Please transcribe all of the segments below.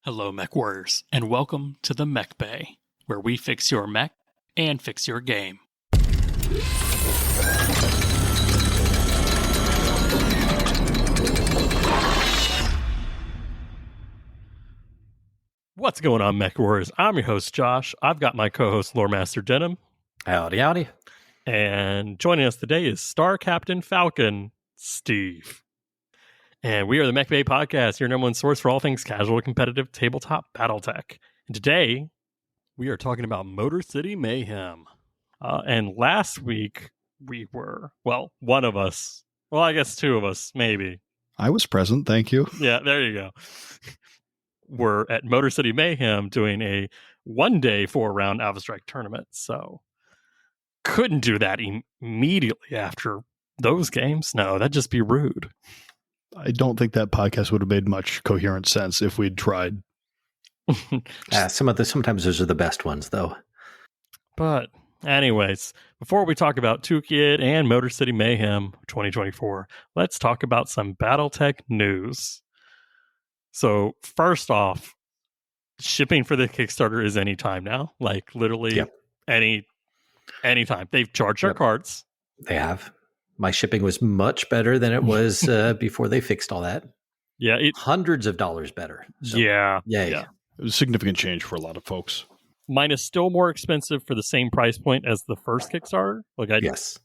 Hello, MechWarriors, and welcome to the Mechbay, where we fix your mech and fix your game. What's going on, MechWarriors? I'm your host, Josh. I've got my co-host, Loremaster Denim. Howdy, howdy. And joining us today is Star Captain Falcon, Steve. And we are the Mechbay Podcast, your number one source for all things casual, competitive, tabletop, battletech. And today, we are talking about Motor City Mayhem. And last week, we were, well, one of us, well, I guess two of us, maybe. I was present, thank you. Yeah, there you go. We're at Motor City Mayhem doing a one-day 4-round Alpha Strike tournament. So, couldn't do that immediately after those games. No, that'd just be rude. I don't think that podcast would have made much coherent sense if we'd tried. Sometimes those are the best ones, though. But anyways, before we talk about 2Kid and Motor City Mayhem 2024, let's talk about some BattleTech news. So first off, shipping for the Kickstarter is anytime now. Like literally anytime. They've charged our cards. They have. My shipping was much better than it was before they fixed all that. Yeah. Hundreds of dollars better. So, yeah. It was a significant change for a lot of folks. Mine is still more expensive for the same price point as the first Kickstarter. Yes.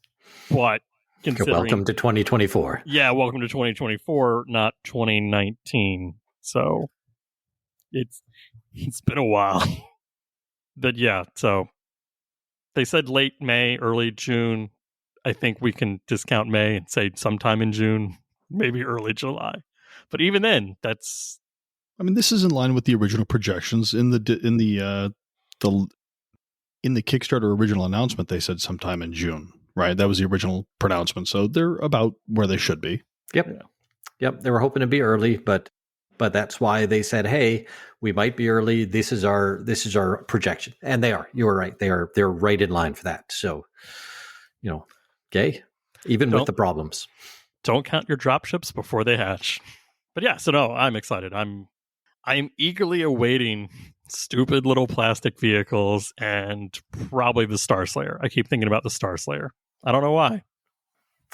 But welcome to 2024. Yeah, welcome to 2024, not 2019. So it's been a while. But yeah, so they said late May, early June. I think we can discount May and say sometime in June, maybe early July. But even then, this is in line with the original projections in the Kickstarter original announcement. They said sometime in June, right? That was the original pronouncement. So they're about where they should be. Yep. Yeah. Yep. They were hoping to be early, but that's why they said, "Hey, we might be early. This is our projection," and they are. You were right. They're right in line for that. So, okay, even with the problems. Don't count your dropships before they hatch. But yeah, so no, I'm excited. I'm eagerly awaiting stupid little plastic vehicles and probably the Star Slayer. I keep thinking about the Star Slayer. I don't know why.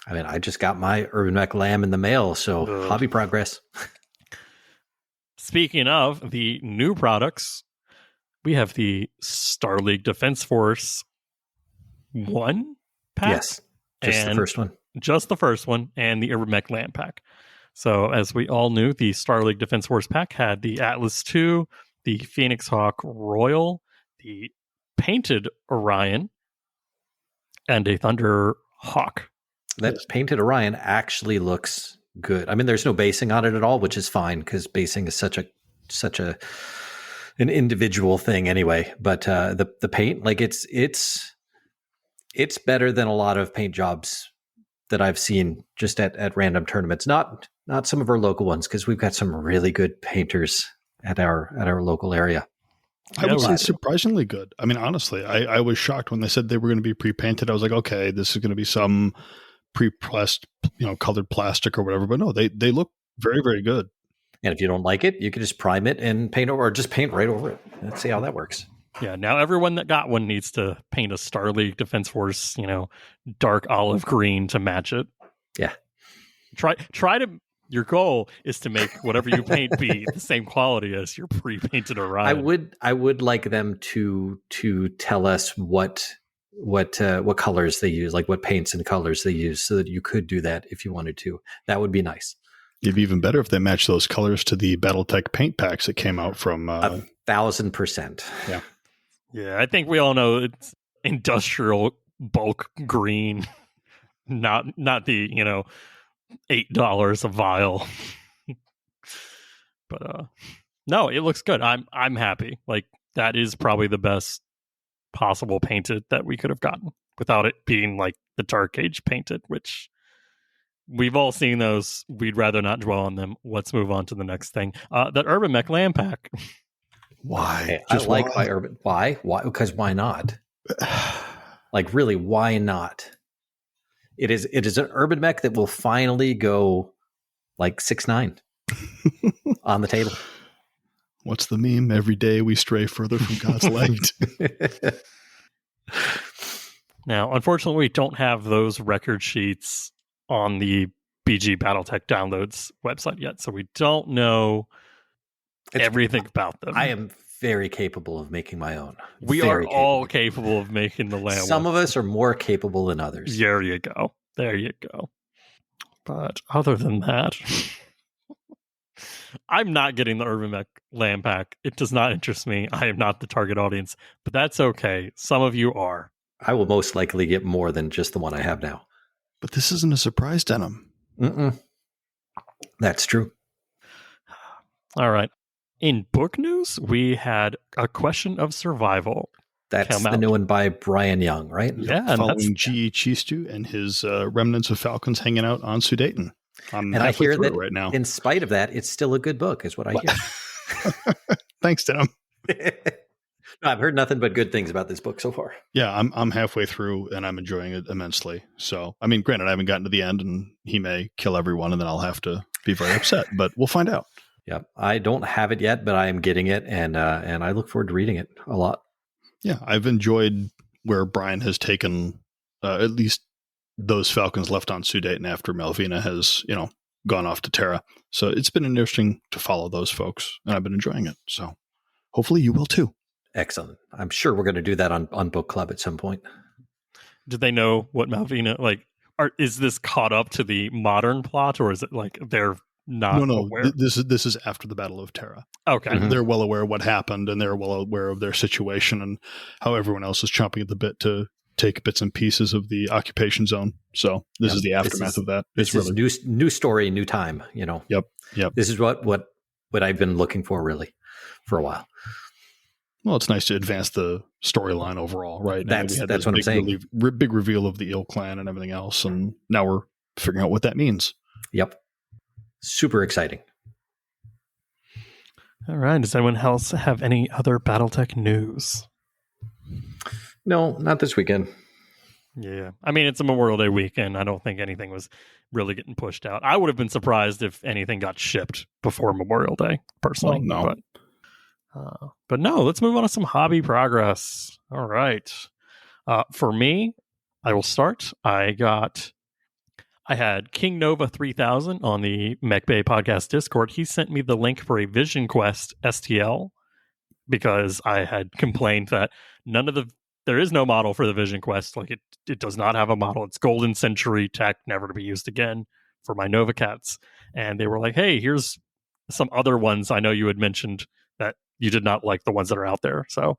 I mean, I just got my Urban Mech Lamb in the mail, so hobby progress. Speaking of the new products, we have the Star League Defense Force 1 pack. Yes, just the first one. Just the first one, and the Urban Mech Lamb pack. So, as we all knew, the Star League Defense Force pack had the Atlas II, the Phoenix Hawk Royal, the painted Orion, and a Thunder Hawk. That painted Orion actually looks good. I mean, there's no basing on it at all, which is fine because basing is such an individual thing anyway. But the paint, like it's better than a lot of paint jobs that I've seen just at random tournaments. Not some of our local ones, because we've got some really good painters at our local area. I would say surprisingly good. I mean, honestly, I was shocked when they said they were going to be pre-painted. I was like, okay, this is going to be some pre-pressed, colored plastic or whatever. But no, they look very, very good. And if you don't like it, you can just prime it and paint over, or just paint right over it. Let's see how that works. Yeah, now everyone that got one needs to paint a Star League Defense Force, dark olive green to match it. Yeah. Try to. Your goal is to make whatever you paint be the same quality as your pre-painted Orion. I would like them to tell us what colors they use, like what paints and colors they use, so that you could do that if you wanted to. That would be nice. It'd be even better if they match those colors to the BattleTech paint packs that came out from 1,000%. Yeah. Yeah, I think we all know it's industrial bulk green, not the $8 a vial. But no, it looks good. I'm happy. Like, that is probably the best possible painted that we could have gotten without it being like the Dark Age painted, which we've all seen those. We'd rather not dwell on them. Let's move on to the next thing. That Urban Mech Lamb pack. Why? I like my Urban. Why? Because why not? Like, really, why not? It is an Urban Mech that will finally go like 6'9" on the table. What's the meme? Every day we stray further from God's light. Now, unfortunately, we don't have those record sheets on the BG Battletech downloads website yet, so we don't know everything about them. I am very capable of making my own. We are all capable of making the land. Some of us are more capable than others. There you go. There you go. But other than that, I'm not getting the Urban Mech Land Pack. It does not interest me. I am not the target audience, but that's okay. Some of you are. I will most likely get more than just the one I have now. But this isn't a surprise denim. That's true. All right. In book news, we had A Question of Survival. That's the new one by Brian Young, right? Yeah. Following G.E. Chistu and his remnants of Falcons hanging out on Sudeten. And I hear that right now, in spite of that, it's still a good book, is what I hear. Thanks, Denim. No, I've heard nothing but good things about this book so far. Yeah, I'm halfway through and I'm enjoying it immensely. So, I mean, granted, I haven't gotten to the end and he may kill everyone and then I'll have to be very upset, but we'll find out. Yeah, I don't have it yet, but I am getting it and I look forward to reading it a lot. Yeah, I've enjoyed where Brian has taken at least those Falcons left on Sudeten after Malvina has, gone off to Terra. So it's been interesting to follow those folks and I've been enjoying it. So hopefully you will too. Excellent. I'm sure we're going to do that on Book Club at some point. Did they know what Malvina, is this caught up to the modern plot or is it like they're not aware? This is after the Battle of Terra. Okay. Mm-hmm. They're well aware of what happened and they're well aware of their situation and how everyone else is chomping at the bit to take bits and pieces of the occupation zone. So this is the aftermath of that. It's really new story, new time, Yep. This is what I've been looking for really for a while. Well, it's nice to advance the storyline overall, right? That's what I'm saying. Big reveal of the Ill Clan and everything else, and now we're figuring out what that means. Yep. Super exciting. All right. Does anyone else have any other Battletech news? No, not this weekend. Yeah. I mean, it's a Memorial Day weekend. I don't think anything was really getting pushed out. I would have been surprised if anything got shipped before Memorial Day, personally. Well, no. But no, let's move on to some hobby progress. All right. For me, I will start. I had King Nova 3000 on the Mechbay podcast Discord. He sent me the link for a Vision Quest STL because I had complained that there is no model for the Vision Quest. Like it does not have a model. It's Golden Century tech, never to be used again for my Nova Cats. And they were like, hey, here's some other ones I know you had mentioned that you did not like the ones that are out there. So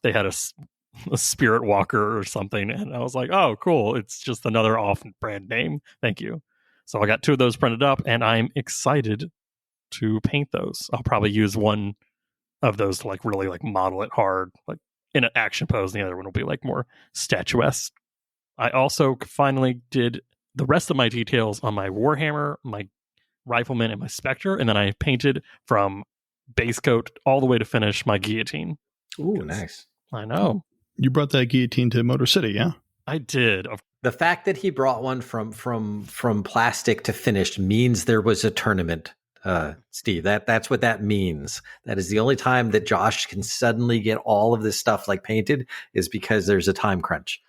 they had a Spirit Walker or something. And I was like, oh, cool. It's just another off brand name. Thank you. So I got 2 of those printed up and I'm excited to paint those. I'll probably use one of those to really model it hard, like in an action pose. And the other one will be more statuesque. I also finally did the rest of my details on my Warhammer, my Rifleman, and my Spectre. And then I painted from base coat all the way to finish my guillotine. Ooh, nice. I know. You brought that guillotine to Motor City, yeah? I did. The fact that he brought one from plastic to finished means there was a tournament, Steve. That's what that means. That is the only time that Josh can suddenly get all of this stuff painted is because there's a time crunch.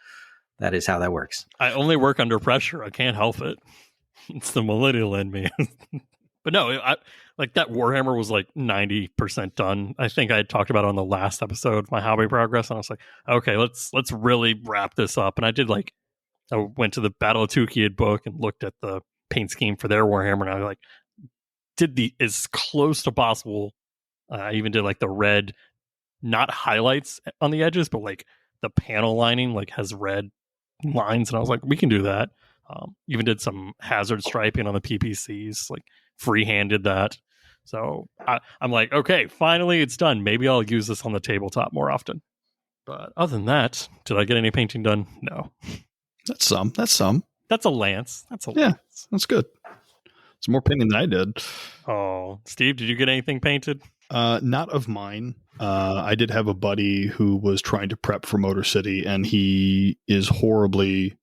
That is how that works. I only work under pressure. I can't help it. It's the millennial in me. But no, that Warhammer was 90% done. I think I had talked about it on the last episode of my hobby progress, and I was like, okay, let's really wrap this up. And I did I went to the Battle of Tukid book and looked at the paint scheme for their Warhammer, and I did as close to possible. I even did the red, not highlights on the edges, but the panel lining has red lines, and I was like, we can do that. Even did some hazard striping on the PPCs, freehanded that. So I'm like, okay, finally it's done. Maybe I'll use this on the tabletop more often. But other than that, did I get any painting done? No. That's some. That's a lance. Yeah, that's good. It's more painting than I did. Oh, Steve, did you get anything painted? Not of mine. I did have a buddy who was trying to prep for Motor City, and he is horribly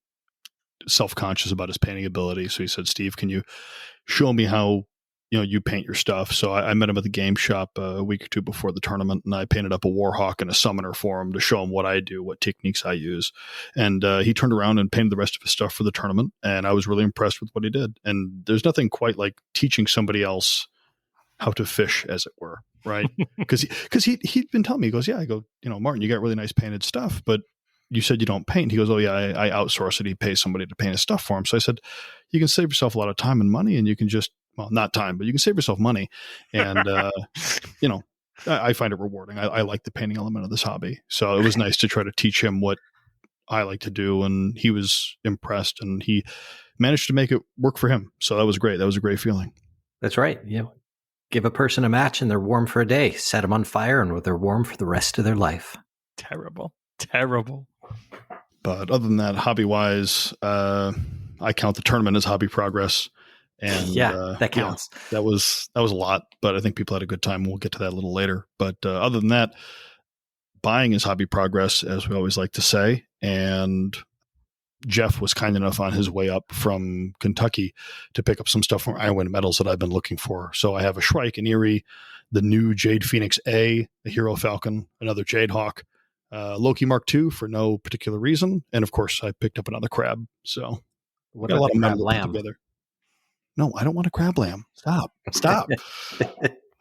self-conscious about his painting ability. So he said, Steve, can you show me how you paint your stuff. So I met him at the game shop a week or two before the tournament, and I painted up a Warhawk and a Summoner for him to show him what I do, what techniques I use. And he turned around and painted the rest of his stuff for the tournament, and I was really impressed with what he did. And there's nothing quite like teaching somebody else how to fish, as it were, right? Because he'd been telling me, he goes, yeah, I go, Martin, you got really nice painted stuff, but you said you don't paint. He goes, oh yeah, I outsource it. He pays somebody to paint his stuff for him. So I said, you can save yourself a lot of time and money, and you can just, well, not time, but you can save yourself money. And, I find it rewarding. I like the painting element of this hobby. So it was nice to try to teach him what I like to do. And he was impressed, and he managed to make it work for him. So that was great. That was a great feeling. That's right. Give a person a match and they're warm for a day. Set them on fire and they're warm for the rest of their life. Terrible. But other than that, hobby-wise, I count the tournament as hobby progress. And that counts. That was a lot, but I think people had a good time. We'll get to that a little later. But other than that, buying is hobby progress, as we always like to say. And Jeff was kind enough on his way up from Kentucky to pick up some stuff from Ironwind Metals that I've been looking for. So I have a Shrike, an Eerie, the new Jade Phoenix A Hero Falcon, another Jade Hawk, Loki Mark II for no particular reason. And of course, I picked up another crab. So what about the crab lamb? Together. No, I don't want a crab lamb. Stop.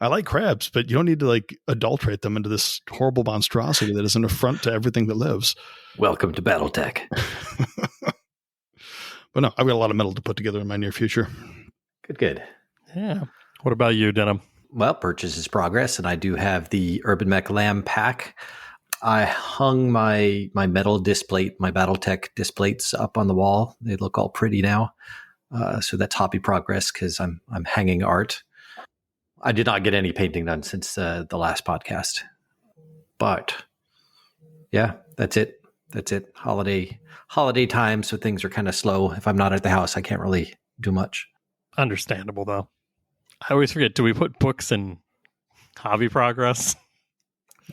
I like crabs, but you don't need to adulterate them into this horrible monstrosity that is an affront to everything that lives. Welcome to Battletech. But no, I've got a lot of metal to put together in my near future. Good. Yeah. What about you, Denham? Well, purchase is progress, and I do have the Urban Mech Lamb pack. I hung my metal displate, my Battletech displates up on the wall. They look all pretty now. So that's hobby progress because I'm hanging art. I did not get any painting done since the last podcast. But yeah, that's it. Holiday time, so things are kind of slow. If I'm not at the house, I can't really do much. Understandable, though. I always forget, do we put books in hobby progress?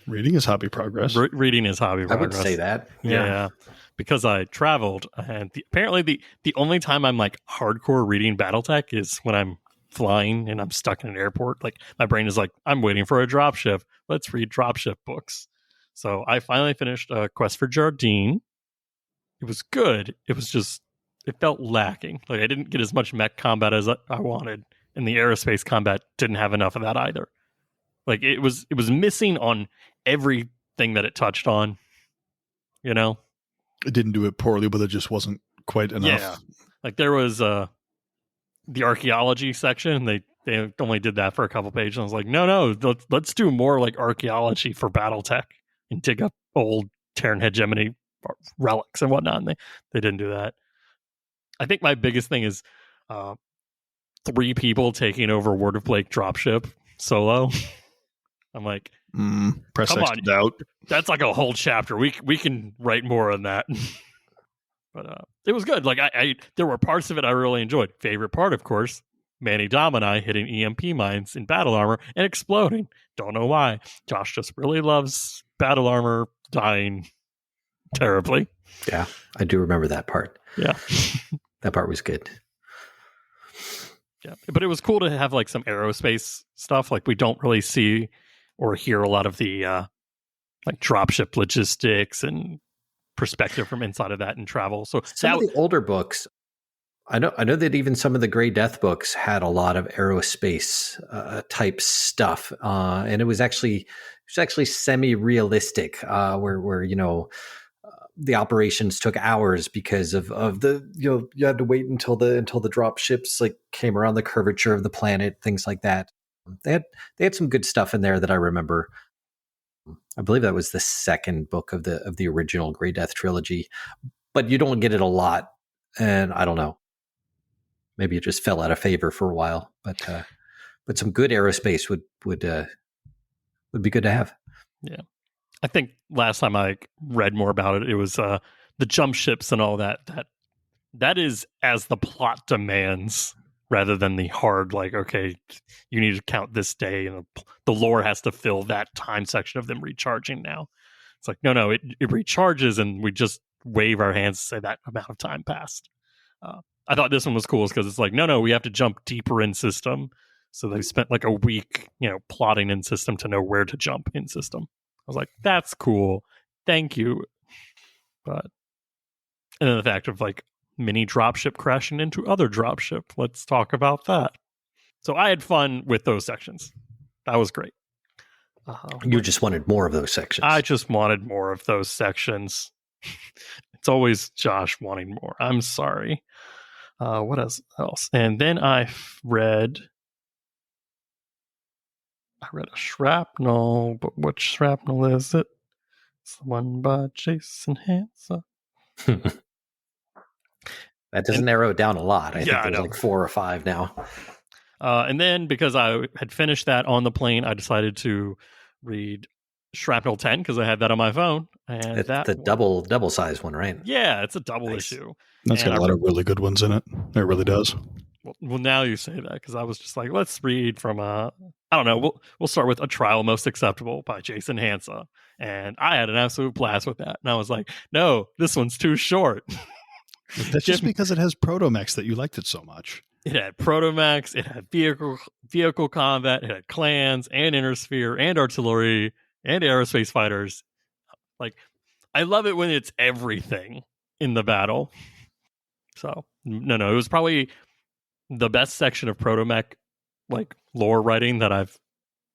Reading is hobby progress. Reading is hobby progress. I would say that. Yeah. Because I traveled, and apparently the only time I'm hardcore reading Battletech is when I'm flying and I'm stuck in an airport. My brain is I'm waiting for a dropship. Let's read dropship books. So I finally finished Quest for Jardine. It was good. It was just, it felt lacking. I didn't get as much mech combat as I wanted, and the aerospace combat didn't have enough of that either. It was missing on everything that it touched on. It didn't do it poorly, but it just wasn't quite enough. Yeah. There was the archaeology section. They only did that for a couple pages. I was like, no, let's do more archaeology for Battletech and dig up old Terran hegemony relics and whatnot. And they didn't do that. I think my biggest thing is 3 people taking over Word of Blake dropship solo. I'm like, press come X on, doubt. That's a whole chapter. We can write more on that. But it was good. There were parts of it I really enjoyed. Favorite part, of course, Manny Domini hitting EMP mines in battle armor and exploding. Don't know why. Josh just really loves battle armor dying terribly. Yeah, I do remember that part. Yeah. That part was good. Yeah, but it was cool to have some aerospace stuff. We don't really see or hear a lot of the dropship logistics and perspective from inside of that and travel. So some of the older books, I know that even some of the Grey Death books had a lot of aerospace type stuff, and it was actually semi-realistic, where the operations took hours because of the you had to wait until the drop ships came around the curvature of the planet, things like that. They had some good stuff in there that I remember. I believe that was the second book of the original Grey Death trilogy, but you don't get it a lot, and I don't know. Maybe it just fell out of favor for a while, but some good aerospace would be good to have. Yeah, I think last time I read more about it, it was the jump ships and all that. That is as the plot demands, rather than the hard okay, you need to count this day and the lore has to fill that time section of them recharging. Now it's no, it recharges and we just wave our hands to say that amount of time passed. I thought this one was cool because it's no, we have to jump deeper in system. So they spent like a week, plotting in system to know where to jump in system. I was like, that's cool. Thank you. And then the fact of like mini dropship crashing into other dropship. Let's talk about that. So I had fun with those sections. That was great. You just wanted more of those sections. I just wanted more of those sections. It's always Josh wanting more. I'm sorry. What else? And then I read a shrapnel, but what shrapnel is it? It's the one by Jason Hansa. That doesn't narrow it down a lot. I think there's like 4 or 5 now. And then because I had finished that on the plane, I decided to read Shrapnel 10 because I had that on my phone. And it's that the double size one, right? Yeah, it's a double issue. That's got a lot of really good ones in it. It really does. Well, now you say that because I was just like, let's read from I don't know. We'll start with A Trial Most Acceptable by Jason Hansa, and I had an absolute blast with that. And I was like, no, this one's too short. That's just because it has Protomechs that you liked it so much. It had Protomechs, it had vehicle combat, it had clans and Intersphere and artillery and aerospace fighters. Like, I love it when it's everything in the battle. So, no, it was probably the best section of Protomech, like, lore writing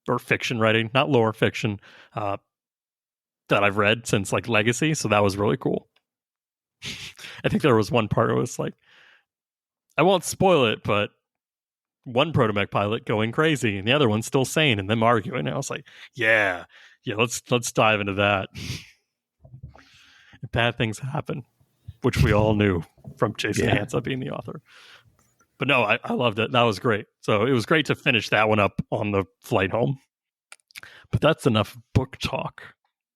or fiction writing, not lore, fiction, that I've read since, like, Legacy. So that was really cool. I think there was one part where it was like, I won't spoil it, but one Protomech pilot going crazy and the other one still sane and them arguing. And I was like, yeah, let's dive into that. Bad things happen, which we all knew from Jason Hansa being the author. But no, I loved it. That was great. So it was great to finish that one up on the flight home. But that's enough book talk.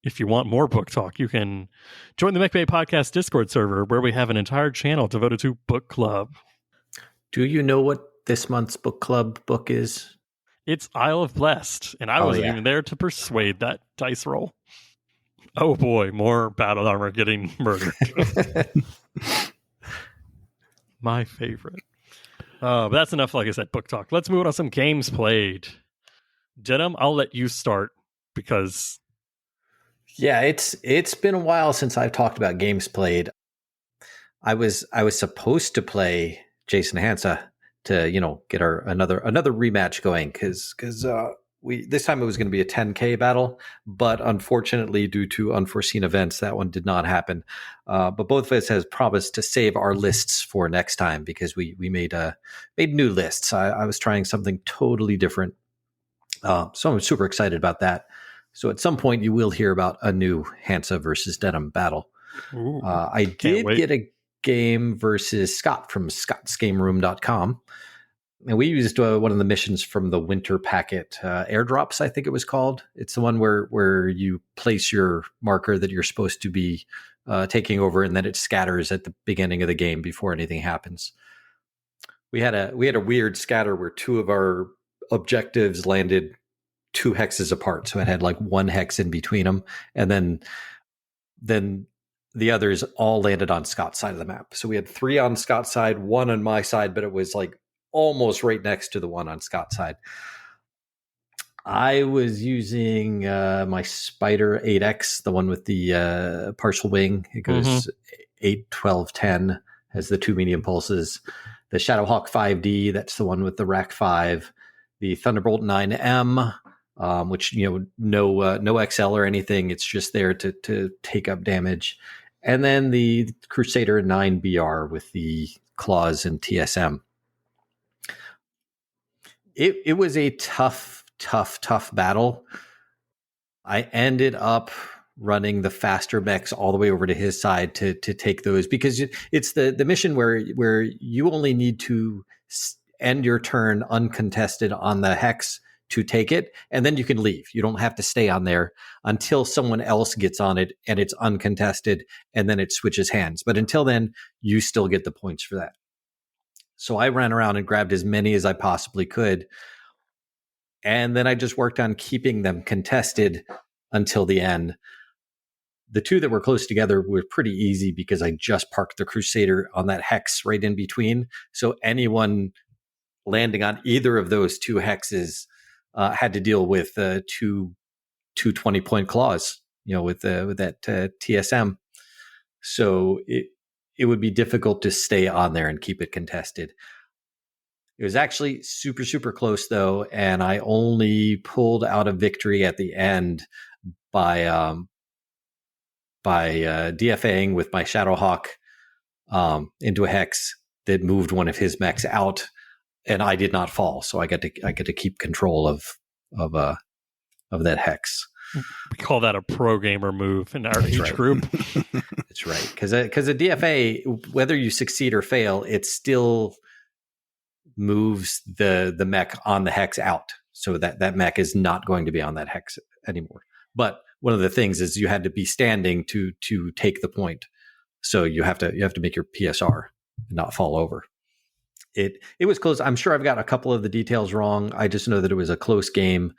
If you want more book talk, you can join the Mechbay Podcast Discord server, where we have an entire channel devoted to book club. Do you know what this month's book club book is? It's Isle of Blessed, and I wasn't even there to persuade that dice roll. Oh boy, more battle armor getting murdered. My favorite. But that's enough, like I said, book talk. Let's move on to some games played. Denim, I'll let you start because... Yeah, it's been a while since I've talked about games played. I was supposed to play Jason Hansa to get our another rematch going because this time it was going to be a 10K battle, but unfortunately due to unforeseen events that one did not happen. But both of us has promised to save our lists for next time because we made new lists. I was trying something totally different, so I'm super excited about that. So at some point you will hear about a new Hansa versus Denim battle. Ooh, I did get a game versus Scott from scotsgameroom.com. And we used one of the missions from the winter packet airdrops, I think it was called. It's the one where you place your marker that you're supposed to be taking over, and then it scatters at the beginning of the game before anything happens. We had a weird scatter where 2 of our objectives landed 2 hexes apart, so it had like 1 hex in between them, and then the others all landed on Scott's side of the map. So we had 3 on Scott's side, 1 on my side, but it was like almost right next to the one on Scott's side. I was using my Spider 8X, the one with the partial wing. It goes 8, 12, 10, has the 2 medium pulses. The Shadowhawk 5D, that's the one with the Rack 5. The Thunderbolt 9M, which no XL or anything. It's just there to take up damage. And then the Crusader 9BR with the claws and TSM. It was a tough battle. I ended up running the faster mechs all the way over to his side to take those, because it's the mission where you only need to end your turn uncontested on the hex to take it, and then you can leave. You don't have to stay on there until someone else gets on it and it's uncontested, and then it switches hands. But until then, you still get the points for that. So I ran around and grabbed as many as I possibly could, and then I just worked on keeping them contested until the end. The 2 that were close together were pretty easy because I just parked the Crusader on that hex right in between. So anyone landing on either of those two hexes had to deal with two 20-point claws, with that TSM. So it would be difficult to stay on there and keep it contested. It was actually super, super close, though, and I only pulled out a victory at the end by DFAing with my Shadowhawk into a hex that moved one of his mechs out, and I did not fall, so I get to keep control of that hex. We call that a pro gamer move in our age group. That's right, because a DFA, whether you succeed or fail, it still moves the mech on the hex out, so that mech is not going to be on that hex anymore. But one of the things is you had to be standing to take the point, so you have to make your PSR and not fall over. It was close. I'm sure I've got a couple of the details wrong. I just know that it was a close game,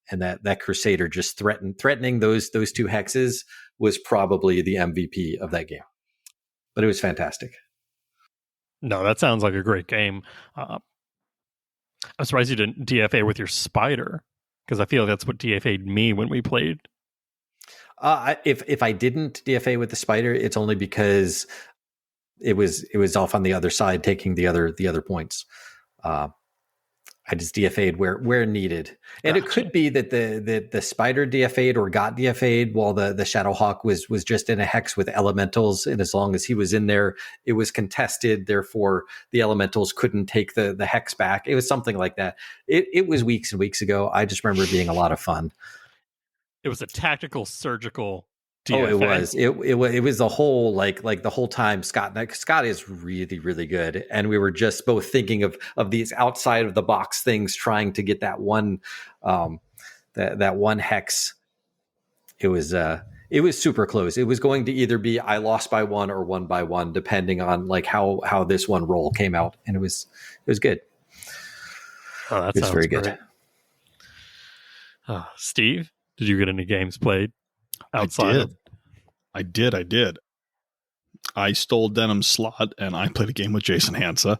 and that Crusader just threatening those two hexes was probably the MVP of that game. But it was fantastic. No, that sounds like a great game. I'm surprised you didn't DFA with your Spider, because I feel that's what DFA'd me when we played. If I didn't DFA with the Spider, it's only because it was off on the other side taking the other points. I just DFA'd where needed. And It could be that the Spider DFA'd or got DFA'd while the Shadowhawk was just in a hex with elementals, and as long as he was in there, it was contested, therefore the elementals couldn't take the hex back. It was something like that. It was weeks and weeks ago. I just remember it being a lot of fun. It was a tactical surgical DFA. Oh, it was. It was the whole like the whole time. Scott is really, really good, and we were just both thinking of these outside of the box things, trying to get that one that one hex. It was super close. It was going to either be I lost by one or won by one, depending on like how this one roll came out, and it was good. Oh, that sounds very great. Good. Steve, did you get any games played outside? I did. I stole Denham's slot, and I played a game with Jason Hansa.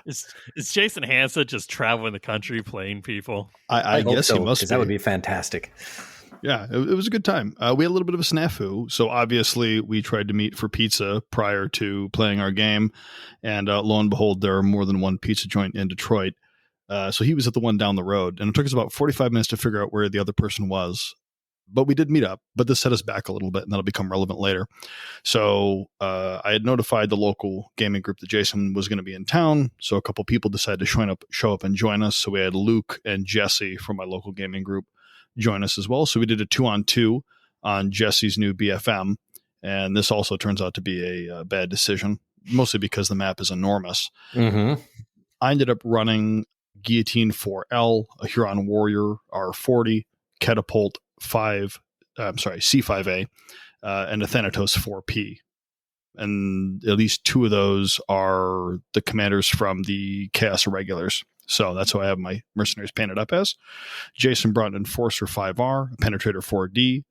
Is Jason Hansa just traveling the country playing people? I guess so, he must be. That would be fantastic. Yeah, it was a good time. We had a little bit of a snafu. So obviously we tried to meet for pizza prior to playing our game. And lo and behold, there are more than one pizza joint in Detroit. So he was at the one down the road, and it took us about 45 minutes to figure out where the other person was. But we did meet up, but this set us back a little bit, and that'll become relevant later. So I had notified the local gaming group that Jason was going to be in town. So a couple people decided to show up and join us. So we had Luke and Jesty from my local gaming group join us as well. So we did a 2-on-2 on Jesse's new BFM. And this also turns out to be a bad decision, mostly because the map is enormous. Mm-hmm. I ended up running Guillotine 4L, a Huron Warrior R40, Catapult C5A, and a Thanatos 4P. And at least two of those are the commanders from the Chaos Irregulars. So that's who I have my mercenaries painted up as. Jason brought an Enforcer 5R, a Penetrator 4D,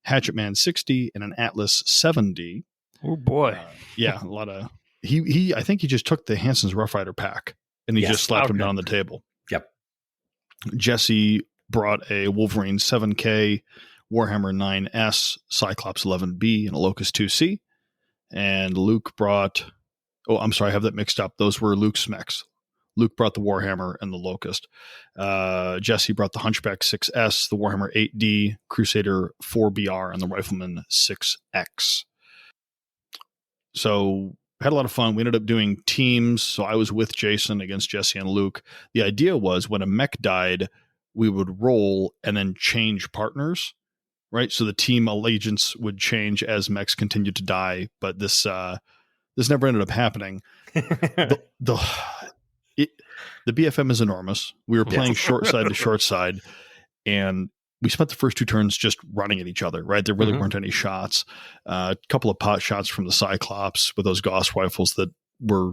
Hatchetman 60, and an Atlas 7D. Oh boy. Yeah, a lot of I think he just took the Hansen's Rough Rider pack and he just slapped him down on the table. Yep. Jesse brought a Wolverine 7K, Warhammer 9S, Cyclops 11B, and a Locust 2C. And Luke brought, I have that mixed up. Those were Luke's mechs. Luke brought the Warhammer and the Locust. Jesse brought the Hunchback 6S, the Warhammer 8D, Crusader 4BR, and the Rifleman 6X. So had a lot of fun. We ended up doing teams. So I was with Jason against Jesse and Luke. The idea was when a mech died, we would roll and then change partners, right? So the team allegiance would change as mechs continued to die. But this never ended up happening. The BFM is enormous. We were playing short side to short side, and we spent the first two turns just running at each other, right? There really weren't any shots. A couple of pot shots from the Cyclops with those Gauss rifles that were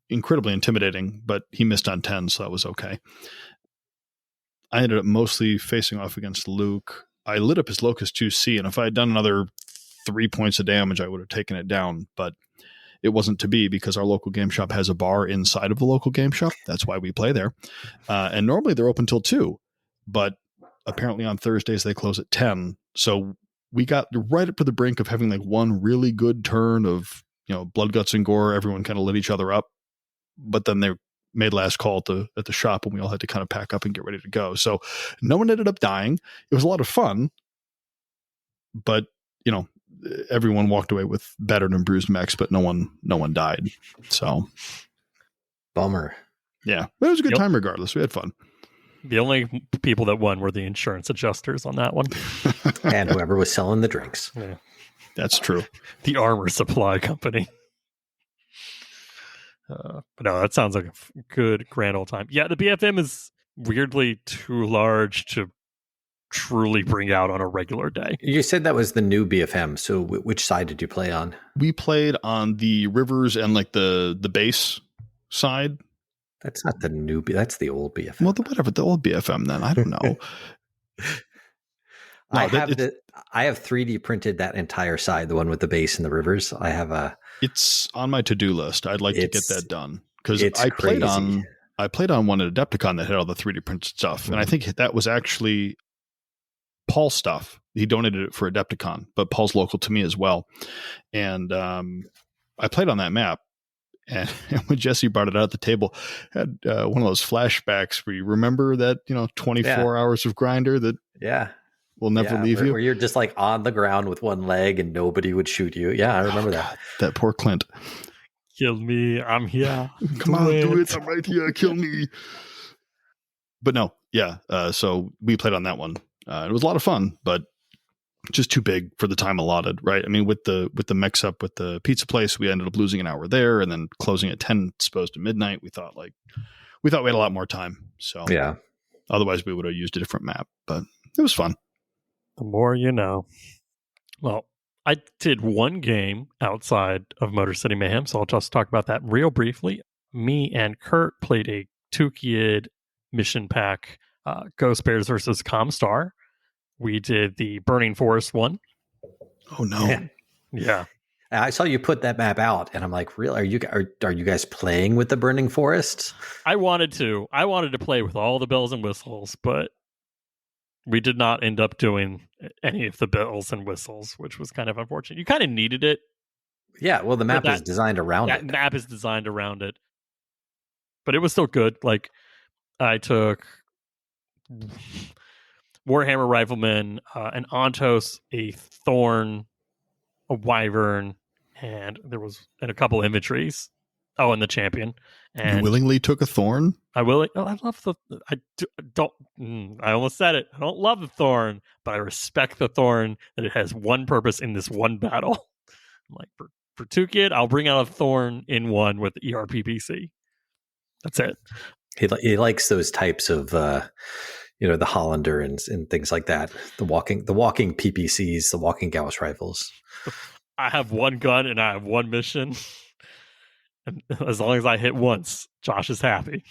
incredibly intimidating, but he missed on 10, so that was okay. I ended up mostly facing off against Luke. I lit up his Locust 2C, and if I had done another 3 points of damage, I would have taken it down, but it wasn't to be because our local game shop has a bar inside of the local game shop. That's why we play there. And normally they're open till 2, but apparently on Thursdays they close at 10. So we got right up to the brink of having like one really good turn of, blood, guts, and gore. Everyone kind of lit each other up, but then they made last call at the shop, and we all had to kind of pack up and get ready to go. So no one ended up dying. It was a lot of fun, but everyone walked away with battered and bruised mechs, but no one died. So bummer. Yeah, but it was a good time regardless. We had fun. The only people that won were the insurance adjusters on that one. And whoever was selling the drinks. Yeah. That's true. The armor supply company. But no, that sounds like a good grand old time. Yeah, the BFM is weirdly too large to truly bring out on a regular day. You said that was the new BFM. So which side did you play on? We played on the rivers and like the base side. That's not the new. That's the old BFM. Well, the old BFM. Then I don't know. I have 3D printed that entire side, the one with the base and the rivers. I have It's on my to-do list. I'd like to get that done because I played on one at Adepticon that had all the 3D printed stuff, and I think that was actually Paul's stuff. He donated it for Adepticon, but Paul's local to me as well, and I played on that map. And when Jesty brought it out at the table, had one of those flashbacks where you remember that 24 hours of grinder that will never leave you. Where you're just like on the ground with one leg and nobody would shoot you. Yeah, I remember that. God, that poor Clint. Kill me. I'm here. Come on, do it. I'm right here. Kill me. But no, yeah. So we played on that one. It was a lot of fun, but just too big for the time allotted, right? I mean, with the mix up with the pizza place, we ended up losing an hour there and then closing at 10, supposed to midnight. We thought we had a lot more time. So yeah, otherwise we would have used a different map, but it was fun. The more you know. Well, I did one game outside of Motor City Mayhem, so I'll just talk about that real briefly. Me and Kurt played a two-kid mission pack, Ghost Bears versus Comstar. We did the Burning Forest one. Oh no! Yeah. I saw you put that map out, and I'm like, "Really? Are you guys playing with the Burning Forest?" I wanted to play with all the bells and whistles, but we did not end up doing any of the bells and whistles, which was kind of unfortunate. You kind of needed it. Yeah, well, the map is designed around it. That map is designed around it, but it was still good. Like I took Warhammer Rifleman, an Ontos, a Thorn, a Wyvern, and a couple inventories. Oh, and the champion. And you willingly took a Thorn? I love I almost said it. I don't love the Thorn, but I respect the Thorn that it has one purpose in this one battle. I'm like, for 2-kid, I'll bring out a Thorn in one with the ERPPC. That's it. He likes those types of the Hollander and things like that. The walking PPCs, the walking Gauss rifles. I have one gun and I have one mission. And as long as I hit once, Josh is happy.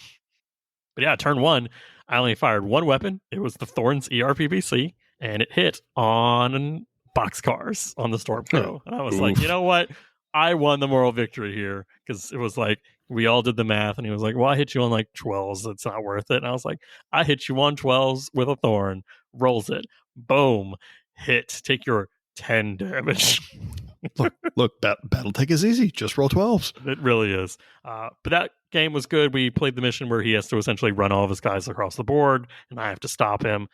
But yeah, turn 1, I only fired one weapon. It was the Thorn's ERPVC, and it hit on boxcars on the Storm Pro. And I was like, you know what? I won the moral victory here, because it was like, we all did the math, and he was like, well, I hit you on like 12s. It's not worth it. And I was like, I hit you on 12s with a Thorn. Rolls it. Boom. Hit. Take your 10 damage. Look, Battletech is easy. Just roll 12s. It really is. But that game was good. We played the mission where he has to essentially run all of his guys across the board, and I have to stop him.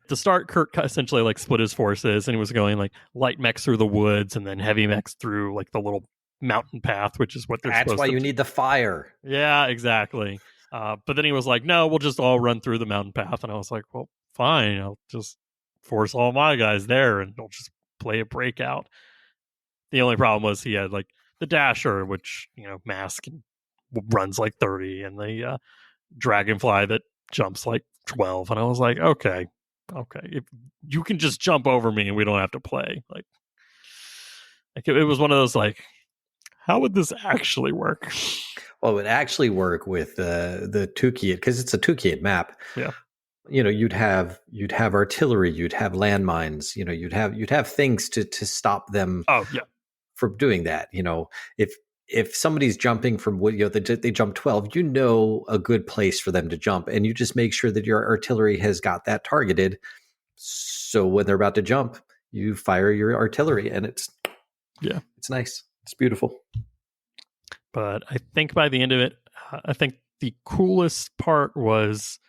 To start, Kurt essentially like split his forces, and he was going like light mechs through the woods and then heavy mechs through like the little mountain path, which is what they're supposed to do. That's why you need the fire. Yeah, exactly. But then he was like, no, we'll just all run through the mountain path. And I was like, well, fine. I'll just force all my guys there and I'll just play a breakout. The only problem was he had like the Dasher, which, mask and runs like 30, and the Dragonfly that jumps like 12. And I was like, okay, if you can just jump over me and we don't have to play. Like it was one of those like, how would this actually work? Well, it would actually work with the 2-kid, because it's a 2-kid map. Yeah. You'd have artillery, you'd have landmines, you'd have things to stop them. Oh yeah. From doing that. If if somebody's jumping from they jump 12, a good place for them to jump, and you just make sure that your artillery has got that targeted. So when they're about to jump, you fire your artillery, and it's nice. It's beautiful. But I think by the end of it, I think the coolest part was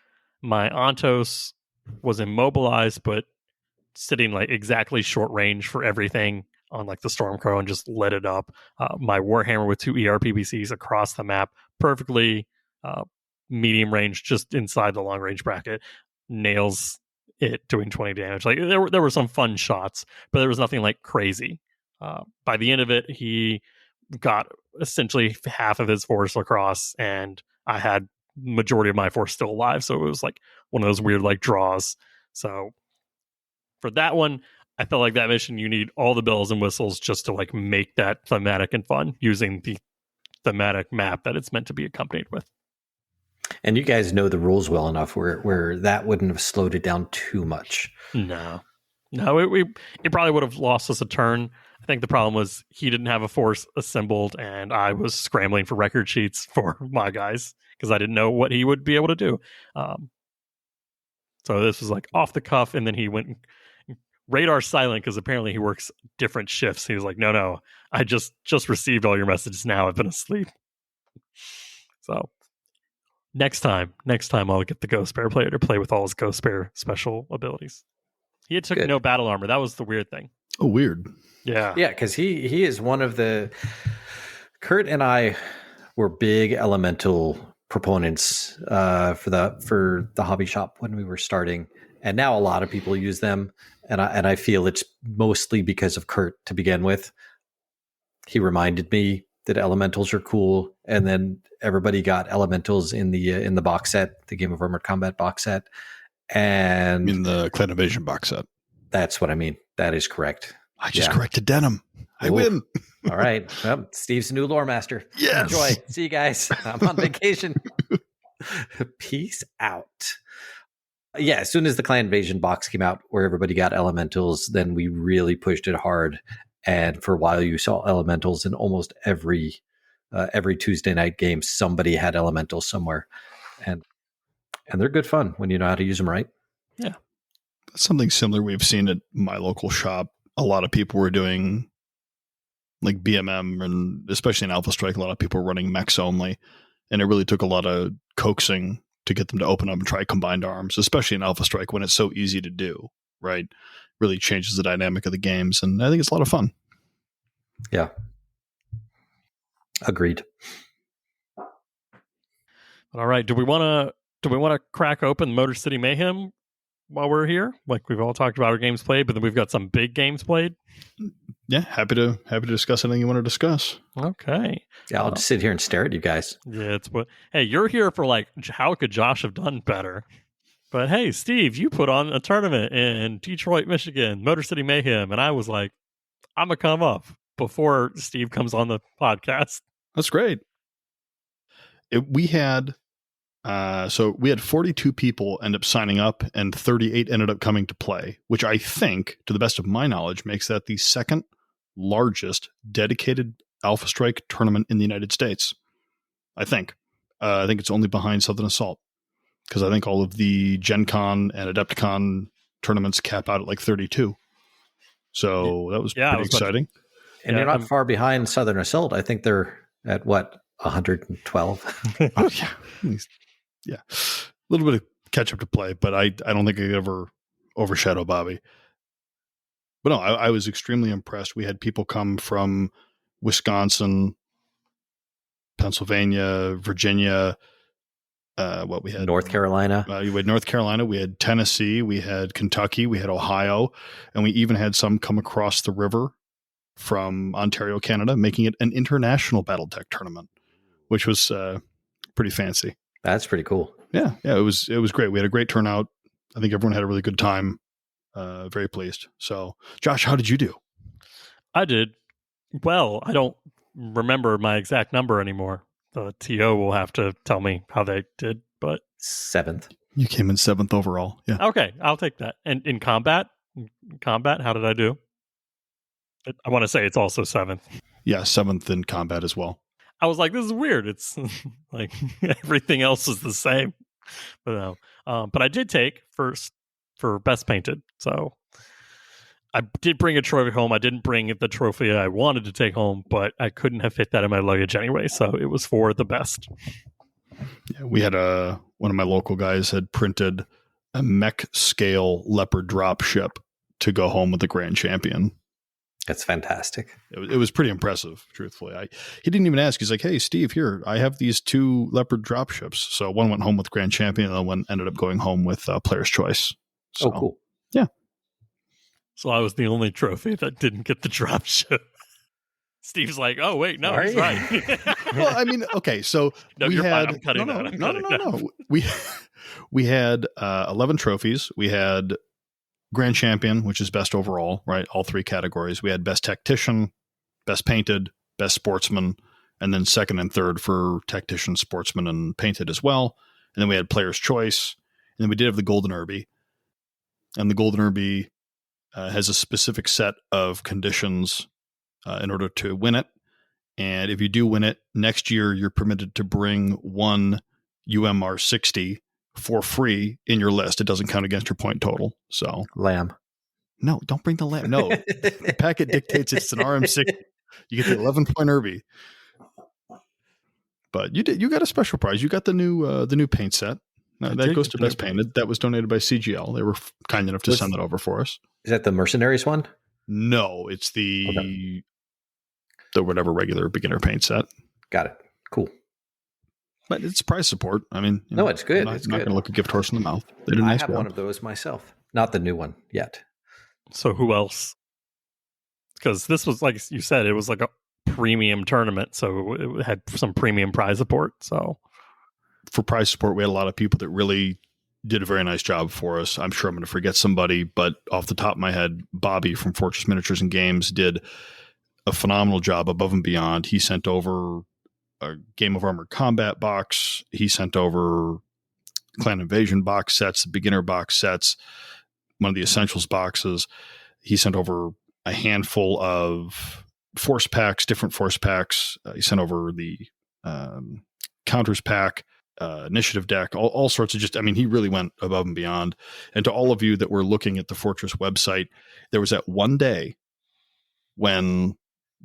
my Ontos was immobilized, but sitting like exactly short range for everything on like the Stormcrow and just lit it up. My Warhammer with 2 ERPBCs across the map, perfectly medium range, just inside the long range bracket, nails it, doing 20 damage. Like there were some fun shots, but there was nothing like crazy. By the end of it, he got essentially half of his force across, and I had majority of my force still alive. So it was like one of those weird like draws. So for that one, I felt like that mission, you need all the bells and whistles just to like make that thematic and fun using the thematic map that it's meant to be accompanied with. And you guys know the rules well enough where that wouldn't have slowed it down too much. No, it probably would have lost us a turn. I think the problem was he didn't have a force assembled, and I was scrambling for record sheets for my guys because I didn't know what he would be able to do. So this was like off the cuff, and then he went radar silent because apparently he works different shifts. He was like, no, I just received all your messages now. I've been asleep. So next time I'll get the Ghost Bear player to play with all his Ghost Bear special abilities. He took no battle armor. That was the weird thing. Oh, weird. Yeah, because he is one of the. Kurt and I were big elemental proponents for the hobby shop when we were starting, and now a lot of people use them, and I feel it's mostly because of Kurt to begin with. He reminded me that elementals are cool, and then everybody got elementals in the box set, the Game of Armored Combat box set, and in the Clan Invasion box set. That's what I mean. That is correct. I just corrected denim. I win. All right. Well, Steve's the new lore master. Yes. Enjoy. See you guys. I'm on vacation. Peace out. Yeah, as soon as the Clan Invasion box came out where everybody got elementals, then we really pushed it hard. And for a while you saw elementals in almost every Tuesday night game. Somebody had elementals somewhere. And they're good fun when you know how to use them right. Yeah. Something similar we've seen at my local shop. A lot of people were doing like BMM, and especially in Alpha Strike, a lot of people were running mechs only. And it really took a lot of coaxing to get them to open up and try combined arms, especially in Alpha Strike when it's so easy to do, right? Really changes the dynamic of the games. And I think it's a lot of fun. Yeah. Agreed. All right. Do we want to crack open Motor City Mayhem while we're here? Like we've all talked about our games played, but then we've got some big games played. Yeah, happy to discuss anything you want to discuss. Okay. Yeah, I'll just sit here and stare at you guys. Yeah, it's what. Hey, you're here for like, how could Josh have done better? But hey, Steve, you put on a tournament in Detroit, Michigan, Motor City Mayhem, and I was like, I'm gonna come up before Steve comes on the podcast. That's great. We had 42 people end up signing up, and 38 ended up coming to play, which I think, to the best of my knowledge, makes that the second largest dedicated Alpha Strike tournament in the United States. I think it's only behind Southern Assault, because I think all of the Gen Con and Adepticon tournaments cap out at like 32. So that was pretty exciting. And you're not far behind Southern Assault. I think they're at 112. Oh, yeah. Yeah. A little bit of catch up to play, but I don't think I could ever overshadow Bobby. But no, I was extremely impressed. We had people come from Wisconsin, Pennsylvania, Virginia, we had North Carolina. We had North Carolina, we had Tennessee, we had Kentucky, we had Ohio, and we even had some come across the river from Ontario, Canada, making it an international BattleTech tournament, which was pretty fancy. That's pretty cool. Yeah, it was great. We had a great turnout. I think everyone had a really good time. Very pleased. So, Josh, how did you do? I did well. I don't remember my exact number anymore. The TO will have to tell me how they did, but 7th. You came in 7th overall. Yeah. Okay, I'll take that. And in combat, how did I do? I want to say it's also 7th. Yeah, 7th in combat as well. I was like, this is weird. It's like everything else is the same. But no. But I did take first for best painted. So I did bring a trophy home. I didn't bring the trophy I wanted to take home, but I couldn't have fit that in my luggage anyway. So it was for the best. Yeah, we had one of my local guys had printed a mech scale leopard drop ship to go home with the grand champion. That's fantastic. It was pretty impressive, truthfully. He didn't even ask. He's like, hey, Steve, here, I have these 2 leopard drop ships. So one went home with grand champion, and the one ended up going home with player's choice. So, oh, cool. Yeah. So I was the only trophy that didn't get the drop ship. Steve's like, oh, wait, no, he's right. Well, I mean, okay, so no, you're fine. I'm cutting that. No. We had 11 trophies. We had grand champion, which is best overall, right? All 3 categories. We had best tactician, best painted, best sportsman, and then second and third for tactician, sportsman, and painted as well. And then we had player's choice. And then we did have the golden Irby. And the golden Irby has a specific set of conditions in order to win it. And if you do win it, next year you're permitted to bring one UMR 60 for free in your list. It doesn't count against your point total. So lamb. No, don't bring the lamb. No, the packet dictates it's an RM60. You get the 11-point Irby. But you got a special prize. You got the new paint set. That goes to best painted. That was donated by CGL. They were kind enough to send that over for us. Is that the Mercenaries one? No, it's the whatever regular beginner paint set. Got it. Cool. But it's prize support. I mean, no, it's good. It's not going to look a gift horse in the mouth. I have one of those myself. Not the new one yet. So who else? Because this was, like you said, it was like a premium tournament. So it had some premium prize support. So for prize support, we had a lot of people that really did a very nice job for us. I'm sure I'm going to forget somebody, but off the top of my head, Bobby from Fortress Miniatures and Games did a phenomenal job above and beyond. He sent over a Game of Armored Combat box. He sent over Clan Invasion box sets, beginner box sets, one of the Essentials boxes. He sent over a handful of force packs, different force packs. He sent over the counters pack, initiative deck, all sorts of he really went above and beyond. And to all of you that were looking at the Fortress website, there was that one day when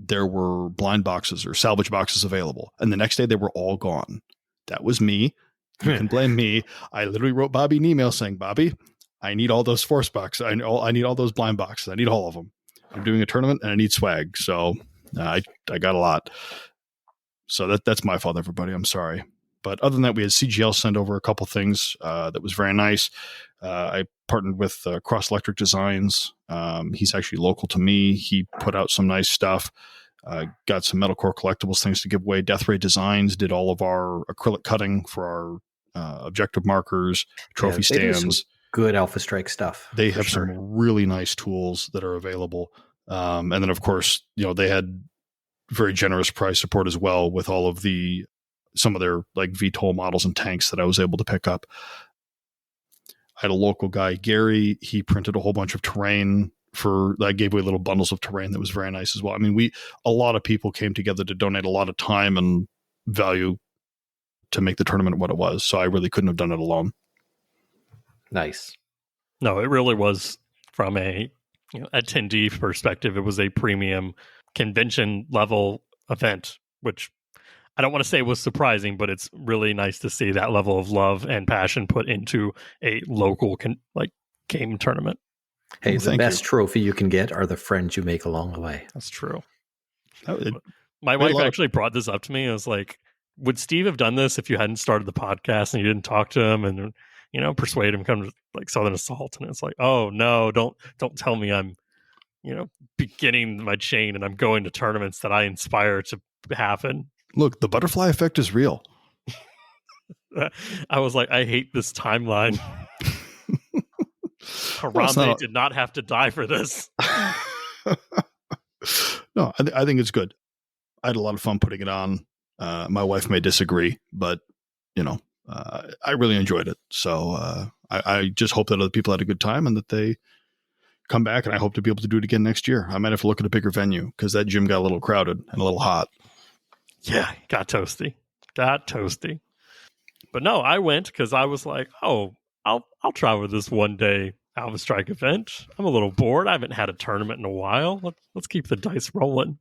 there were blind boxes or salvage boxes available. And the next day they were all gone. That was me. You can blame me. I literally wrote Bobby an email saying, Bobby, I need all those force boxes. I need all those blind boxes. I need all of them. I'm doing a tournament and I need swag. So I got a lot. So that's my fault, everybody. I'm sorry. But other than that, we had CGL send over a couple things that was very nice. I partnered with Cross Electric Designs. He's actually local to me. He put out some nice stuff. Got some Metalcore Collectibles things to give away. Death Ray Designs did all of our acrylic cutting for our objective markers, trophy stands. Good Alpha Strike stuff. They have some really nice tools that are available. And then, of course, they had very generous price support as well with all of some of their like VTOL models and tanks that I was able to pick up. I had a local guy, Gary. He printed a whole bunch of terrain I gave away little bundles of terrain that was very nice as well. I mean, a lot of people came together to donate a lot of time and value to make the tournament what it was. So I really couldn't have done it alone. Nice. No, it really was from a attendee perspective. It was a premium convention level event, which I don't want to say was surprising, but it's really nice to see that level of love and passion put into a local game tournament. Hey, the best trophy you can get are the friends you make along the way. That's true. My wife actually brought this up to me. I was like, would Steve have done this if you hadn't started the podcast and you didn't talk to him and persuade him to come to Southern Assault? And it's like, oh no, don't tell me I'm beginning my chain and I'm going to tournaments that I inspire to happen. Look, the butterfly effect is real. I was like, I hate this timeline. Harambe did not have to die for this. No, I think it's good. I had a lot of fun putting it on. My wife may disagree, but I really enjoyed it. So I just hope that other people had a good time and that they come back, and I hope to be able to do it again next year. I might have to look at a bigger venue because that gym got a little crowded and a little hot. Yeah, got toasty. But no, I went because I was like, oh, I'll try with this one day Alpha Strike event. I'm a little bored. I haven't had a tournament in a while. Let's keep the dice rolling.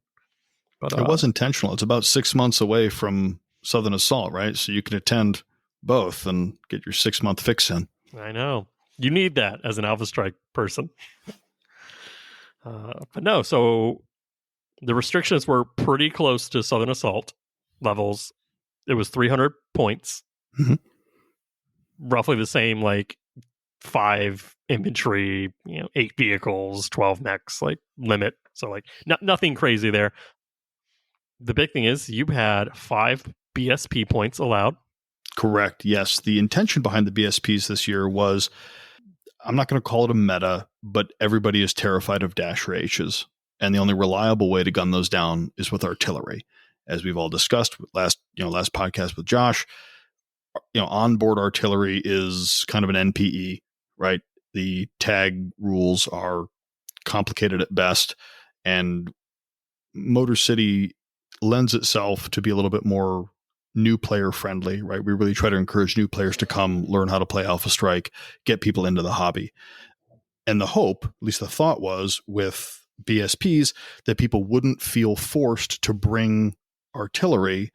But it was intentional. It's about 6 months away from Southern Assault, right? So you can attend both and get your 6-month fix in. I know. You need that as an Alpha Strike person. But no, so the restrictions were pretty close to Southern Assault levels. It was 300 points. Mm-hmm. Roughly the same, like 5 infantry, 8 vehicles, 12 mechs, like limit. So like nothing crazy there. The big thing is you had 5 BSP points allowed. Correct. Yes. The intention behind the BSPs this year was, I'm not going to call it a meta, but everybody is terrified of Dasher H's. And the only reliable way to gun those down is with artillery. As we've all discussed last podcast with Josh, onboard artillery is kind of an NPE, right? The tag rules are complicated at best, and Motor City lends itself to be a little bit more new player friendly, right? We really try to encourage new players to come learn how to play Alpha Strike, get people into the hobby. And the hope, at least the thought was with BSPs, that people wouldn't feel forced to bring artillery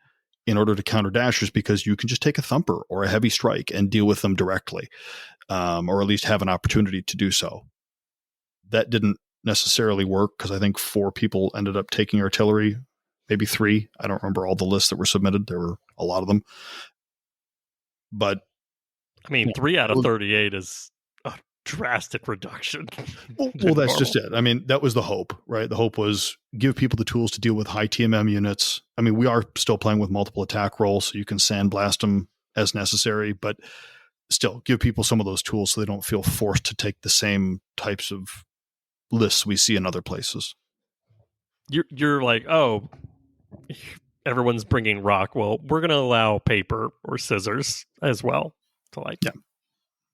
in order to counter dashers, because you can just take a thumper or a heavy strike and deal with them directly, or at least have an opportunity to do so. That didn't necessarily work because I think 4 people ended up taking artillery, maybe 3. I don't remember all the lists that were submitted. There were a lot of them. But I mean, 3 out of 38 is a drastic reduction. Well, that's just it. I mean, that was the hope, right? The hope was give people the tools to deal with high TMM units. I mean, we are still playing with multiple attack rolls, so you can sandblast them as necessary, but still give people some of those tools so they don't feel forced to take the same types of lists we see in other places. You're like, oh, everyone's bringing rock. Well, we're going to allow paper or scissors as well. So like, yeah.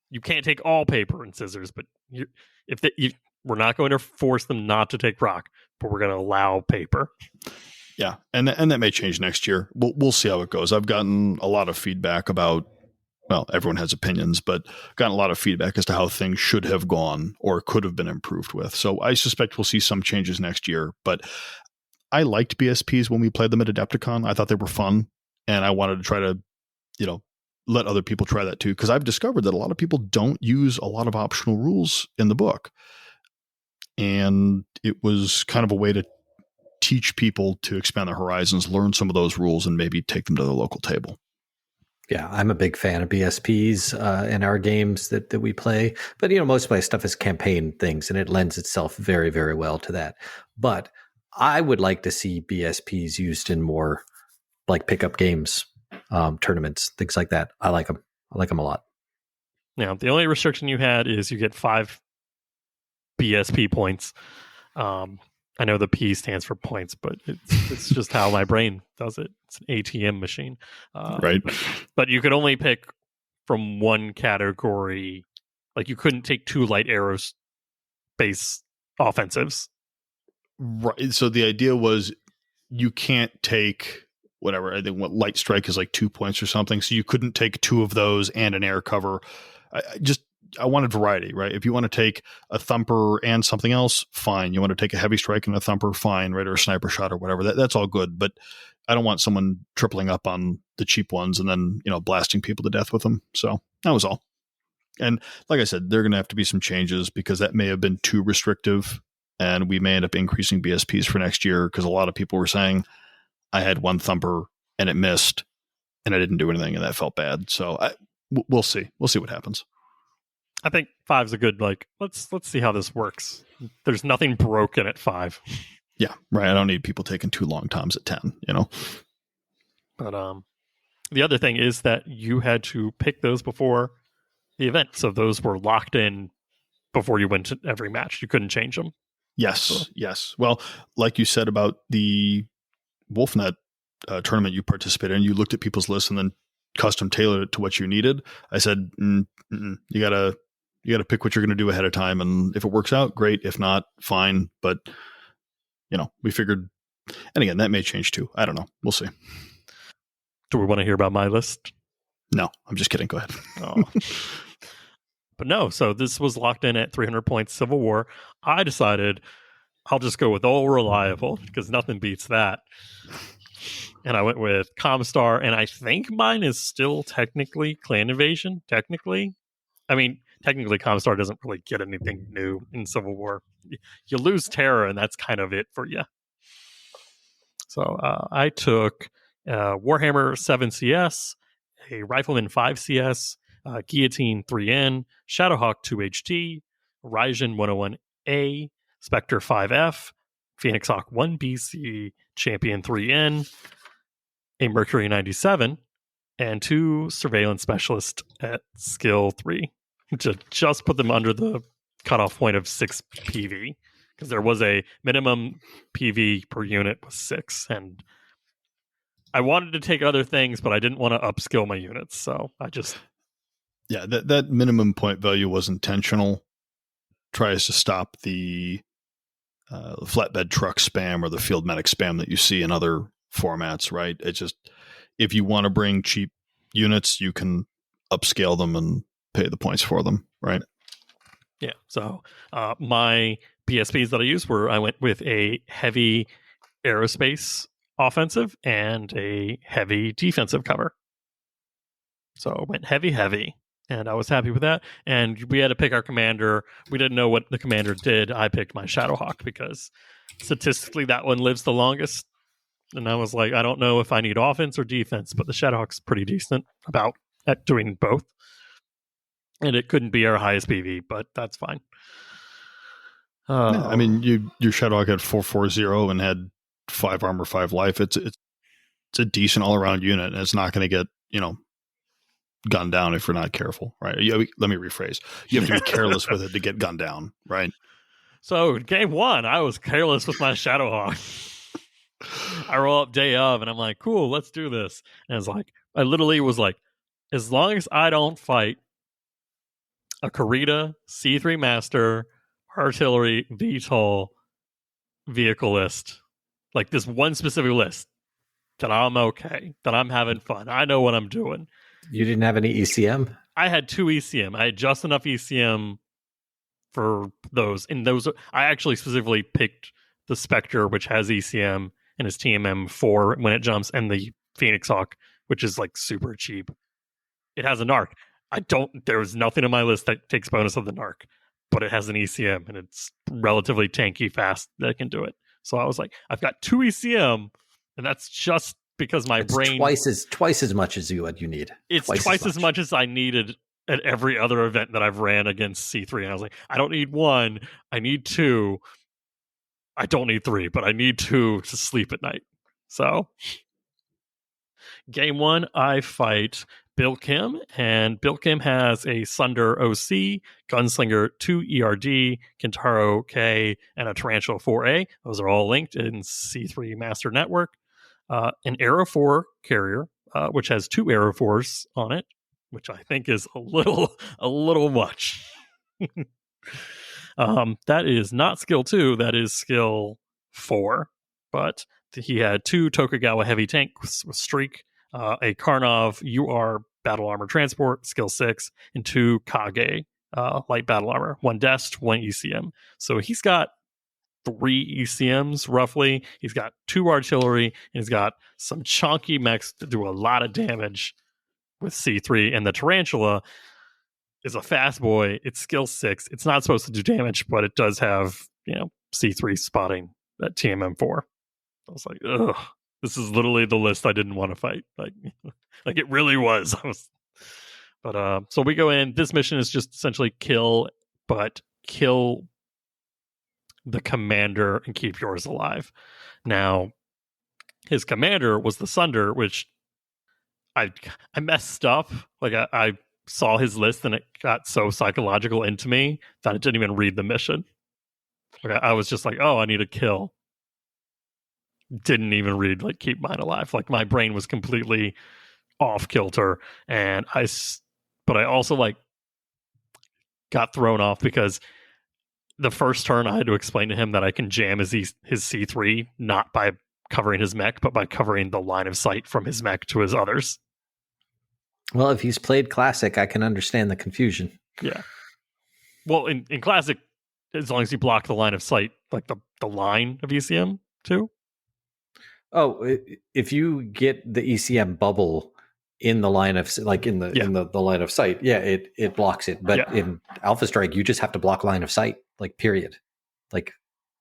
You can't take all paper and scissors, but we're not going to force them not to take rock, but we're going to allow paper. Yeah, and that may change next year. We'll see how it goes. I've gotten a lot of feedback about, well, everyone has opinions, but gotten a lot of feedback as to how things should have gone or could have been improved with. So I suspect we'll see some changes next year. But I liked BSPs when we played them at Adepticon. I thought they were fun, and I wanted to try to, let other people try that too, because I've discovered that a lot of people don't use a lot of optional rules in the book. And it was kind of a way to teach people to expand their horizons, learn some of those rules, and maybe take them to the local table. Yeah, I'm a big fan of BSPs in our games that we play. But, most of my stuff is campaign things, and it lends itself very, very well to that. But I would like to see BSPs used in more like pickup games, tournaments, things like that. I like them. I like them a lot. Now, the only restriction you had is you get 5 BSP points. I know the P stands for points, but it's just how my brain does it. It's an ATM machine. Right. But you could only pick from one category. Like you couldn't take 2 light aerospace offensives. Right. So the idea was you can't take whatever. I think what light strike is like 2 points or something. So you couldn't take 2 of those and an air cover. I wanted variety, right? If you want to take a thumper and something else, fine. You want to take a heavy strike and a thumper, fine, right? Or a sniper shot or whatever. That's all good. But I don't want someone tripling up on the cheap ones and then, blasting people to death with them. So that was all. And like I said, there are going to have to be some changes because that may have been too restrictive, and we may end up increasing BSPs for next year because a lot of people were saying, I had 1 thumper and it missed and I didn't do anything and that felt bad. So we'll see. We'll see what happens. I think 5's a good, let's see how this works. There's nothing broken at 5. Yeah, right. I don't need people taking 2 long toms at 10, But the other thing is that you had to pick those before the event. So those were locked in before you went to every match. You couldn't change them. Yes. Well, like you said about the Wolfnet tournament you participated in, you looked at people's lists and then custom tailored it to what you needed. I said, you gotta pick what you're going to do ahead of time. And if it works out, great. If not, fine. But, we figured And again, that may change too. I don't know. We'll see. Do we want to hear about my list? No, I'm just kidding. Go ahead. Oh. But no, so this was locked in at 300 points Civil War. I decided I'll just go with all reliable because nothing beats that. And I went with Comstar, and I think mine is still technically Clan Invasion. Technically. I mean, technically Comstar doesn't really get anything new in Civil War. You lose Terra, and that's kind of it for you. So I took Warhammer 7 CS, a Rifleman 5 CS, Guillotine 3N, Shadowhawk 2HT, Ryzen 101A, Spectre 5F, Phoenix Hawk 1 BC, Champion 3N, a Mercury 97, and 2 Surveillance Specialists at Skill 3 to just put them under the cutoff point of 6 PV, because there was a minimum PV per unit was 6, and I wanted to take other things, but I didn't want to upskill my units, so I just... Yeah, that minimum point value was intentional. Tries to stop the flatbed truck spam or the field medic spam that you see in other formats, right? It's just, if you want to bring cheap units, you can upscale them and pay the points for them, right? Yeah, so my PSPs that I used I went with a heavy aerospace offensive and a heavy defensive cover. So I went heavy, and I was happy with that. And we had to pick our commander. We didn't know what the commander did. I picked my Shadowhawk because statistically that one lives the longest. And I was like, I don't know if I need offense or defense, but the Shadowhawk's pretty decent at doing both. And it couldn't be our highest PV, but that's fine. I mean, your Shadowhawk had 440 and had 5 armor, 5 life. It's a decent all around unit, and it's not going to get gunned down if you're not careful, right? Let me rephrase. You have to be careless with it to get gunned down, right? So game 1, I was careless with my Shadowhawk. I roll up day of, and I'm like, cool, let's do this. And it's like, I literally was like, as long as I don't fight a Karita, C3 Master, Artillery, VTOL, Vehicle list, like this one specific list, that I'm okay, that I'm having fun. I know what I'm doing. You didn't have any ECM? I had 2 ECM. I had just enough ECM for those. And those, I actually specifically picked the Spectre, which has ECM and is TMM 4 when it jumps, and the Phoenix Hawk, which is like super cheap. It has a narc. There's nothing on my list that takes bonus of the narc, but it has an ECM and it's relatively tanky fast that can do it. So I was like, I've got 2 ECM, and that's just because my brain twice as much as you need. It's twice as much as I needed at every other event that I've ran against C3. And I was like, I don't need 1, I need 2. I don't need 3, but I need 2 to sleep at night. So game 1, I fight Bill Kim, and Bill Kim has a Sunder OC, Gunslinger 2 ERD, Kintaro K, and a Tarantula 4A. Those are all linked in C3 Master Network. An Arrow 4 carrier, which has 2 Arrow 4s on it, which I think is a little much. That is not skill 2, that is skill 4. But he had 2 Tokugawa heavy tanks with streak, a Karnov UR battle armor transport, skill 6, and 2 Kage light battle armor, 1 Dest, 1 ECM. So he's got 3 ECMs roughly. He's got 2 artillery, and he's got some chunky mechs to do a lot of damage with C3. And the Tarantula is a fast boy. It's skill 6. It's not supposed to do damage, but it does have, C3 spotting at TMM 4. I was like, ugh, this is literally the list I didn't want to fight. Like it really was. So we go in. This mission is just essentially kill the commander and keep yours alive. Now, his commander was the Sunder, which I messed up. Like I saw his list and it got so psychological into me that I didn't even read the mission. Like I was just like, oh, I need a kill. Didn't even read keep mine alive. Like my brain was completely off kilter, and I also got thrown off because the first turn I had to explain to him that I can jam his C3 not by covering his mech, but by covering the line of sight from his mech to his others. Well, if he's played Classic, I can understand the confusion. Yeah. Well, in Classic, as long as you block the line of sight, like the line of ECM too. Oh, if you get the ECM bubble in the line of in the line of sight, it blocks it. But in Alpha Strike, you just have to block line of sight, like period. Like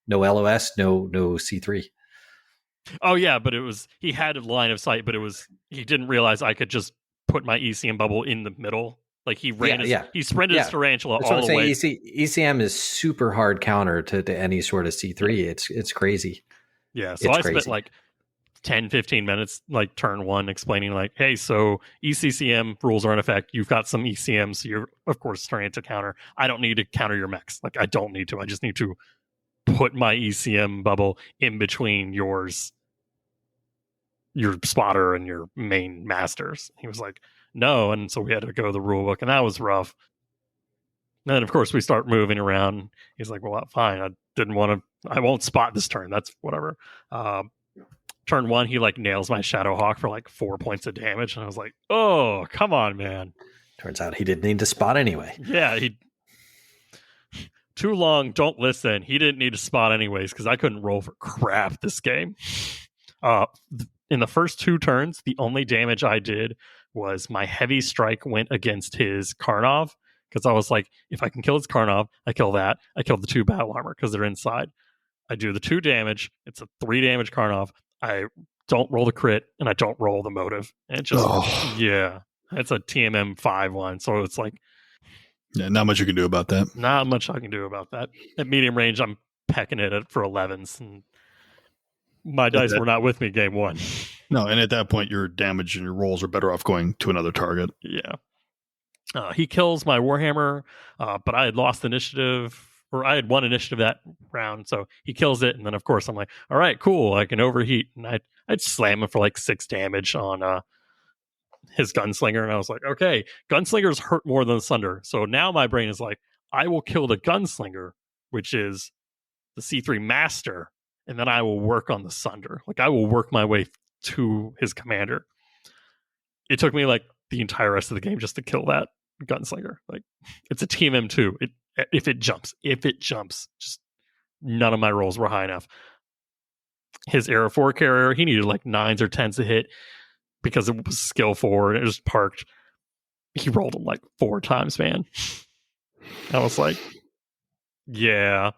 no LOS, no C3. Oh yeah, but he had a line of sight, but he didn't realize I could just put my ECM bubble in the middle. Like he ran he sprinted his tarantula all the way. ECM is super hard counter to any sort of C3. It's crazy. Yeah, so I spent like 10-15 minutes like turn one explaining like, hey, so ECCM rules are in effect. You've got some ECM, so you're of course trying to counter. I don't need to counter your mechs. Like I don't need to. I just need to put my ECM bubble in between your spotter and your main masters. He was like, no, and so we had to go to the rule book, and that was rough. And then of course we start moving around. He's like, well, fine. I won't spot this turn. That's whatever. Turn one, he like nails my Shadowhawk for like 4 points of damage, and I was like, oh, come on, man. Turns out he didn't need to spot anyway. Yeah, too long, don't listen. He didn't need to spot anyways, because I couldn't roll for crap this game. In the first 2 turns, the only damage I did was my heavy strike went against his Karnov, because I was like, if I can kill his Karnov, I kill that. I kill the 2 battle armor because they're inside. I do the 2 damage. It's a 3 damage Karnov. I don't roll the crit, and I don't roll the motive. And it just, it's a TMM 5-1. So it's like, not much you can do about that. Not much I can do about that. At medium range, I'm pecking it for 11s, and my dice were not with me game 1. No, and at that point, your damage and your rolls are better off going to another target. Yeah. He kills my Warhammer, but I had lost initiative, or I had won initiative that round, so he kills it, and then of course I'm like, all right, cool, I can overheat, and I'd slam him for like 6 damage on his Gunslinger, and I was like, okay, Gunslingers hurt more than the Sunder, so now my brain is like, I will kill the Gunslinger, which is the C3 Master, and then I will work on the Sunder. Like, I will work my way to his commander. It took me like the entire rest of the game just to kill that Gunslinger. Like, it's a Team M2. If it jumps, just none of my rolls were high enough. His Era 4 carrier, he needed like 9s or 10s to hit because it was skill 4 and it just parked. He rolled him like 4 times, man. I was like, yeah.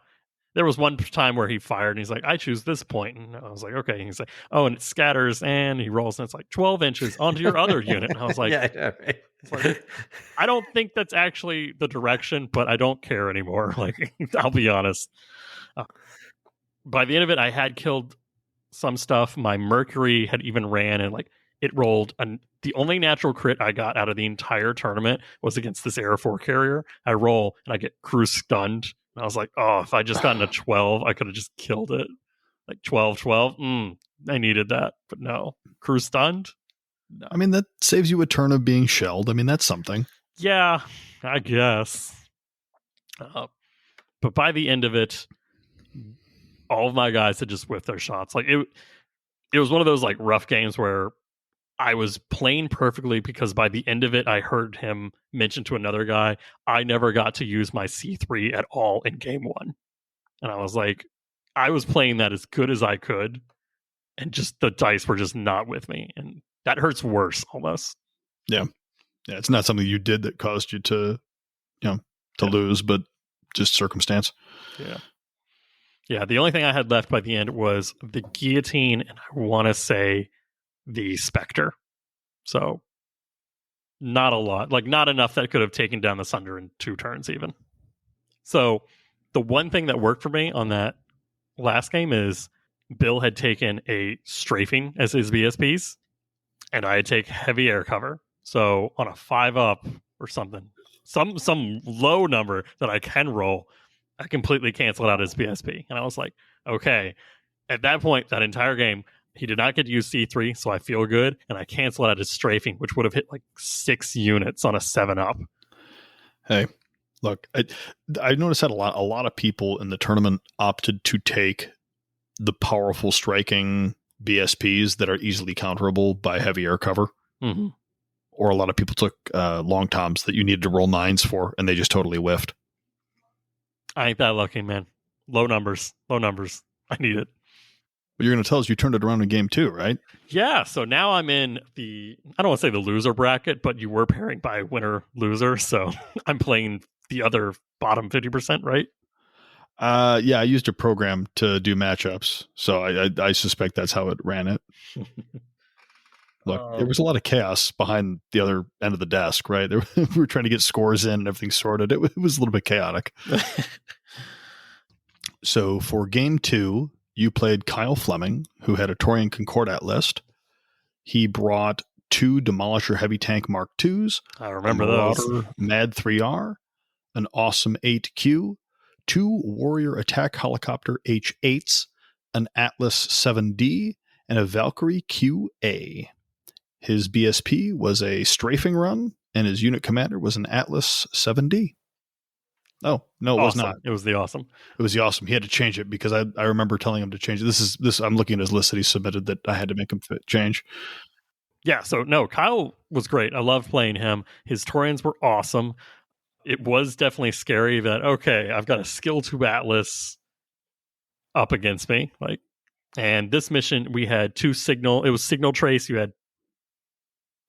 There was one time where he fired and he's like, I choose this point. And I was like, okay. And he's like, oh, and it scatters, and he rolls and it's like 12 inches onto your other unit. And I was like, right. Like, I don't think that's actually the direction, but I don't care anymore. Like, I'll be honest. By the end of it, I had killed some stuff. My Mercury had even ran, and like it rolled. The only natural crit I got out of the entire tournament was against this Era 4 carrier. I roll and I get crew stunned. And I was like, oh, if I just gotten a 12, I could have just killed it. Like 12. I needed that. But no. Crew stunned? No. I mean, that saves you a turn of being shelled. I mean, that's something. Yeah, I guess. But by the end of it, all of my guys had just whiffed their shots. Like, it was one of those like rough games where I was playing perfectly because by the end of it, I heard him mention to another guy, I never got to use my C3 at all in game 1. And I was like, I was playing that as good as I could, and just the dice were just not with me. And that hurts worse almost. Yeah. Yeah. It's not something you did that caused you to lose, but just circumstance. Yeah. Yeah. The only thing I had left by the end was the Guillotine, and I want to say the Spectre. So not a lot, like not enough that could have taken down the Sunder in 2 turns even. So the one thing that worked for me on that last game is Bill had taken a strafing as his BSPs, and I had taken heavy air cover. So on a 5-up or something, some low number that I can roll, I completely cancel it out as BSP. And I was like, okay. At that point, that entire game, he did not get to use C3, so I feel good, and I cancel it out as strafing, which would have hit like 6 units on a 7-up. Hey, look, I noticed that a lot of people in the tournament opted to take the powerful striking BSPs that are easily counterable by heavy air cover. Mm-hmm. Or a lot of people took long toms that you needed to roll 9s for, and they just totally whiffed. I ain't that lucky, man. Low numbers. I need it. What you're going to tell us you turned it around in game 2, right? Yeah, so now I'm in I don't want to say the loser bracket, but you were pairing by winner loser, so I'm playing the other bottom 50%, right? Yeah, I used a program to do matchups, so I suspect that's how it ran it. Look, there was a lot of chaos behind the other end of the desk, right? We were trying to get scores in and everything sorted. It was a little bit chaotic. So for game 2, you played Kyle Fleming, who had a Taurian Concordat list. He brought 2 Demolisher Heavy Tank Mark IIs. I remember those. Mad 3R, an Awesome 8Q, 2 Warrior Attack Helicopter H8s, an Atlas 7D, and a Valkyrie QA. His BSP was a strafing run, and his unit commander was an Atlas 7D. Oh, no, it was not. It was the Awesome. It was the Awesome. He had to change it because I remember telling him to change it. This. I'm looking at his list that he submitted that I had to make him change. Yeah, so no, Kyle was great. I loved playing him. His Taurians were awesome. It was definitely scary that, okay, I've got a skill 2 Atlas up against me. And this mission, we had 2 signal. It was signal trace. You had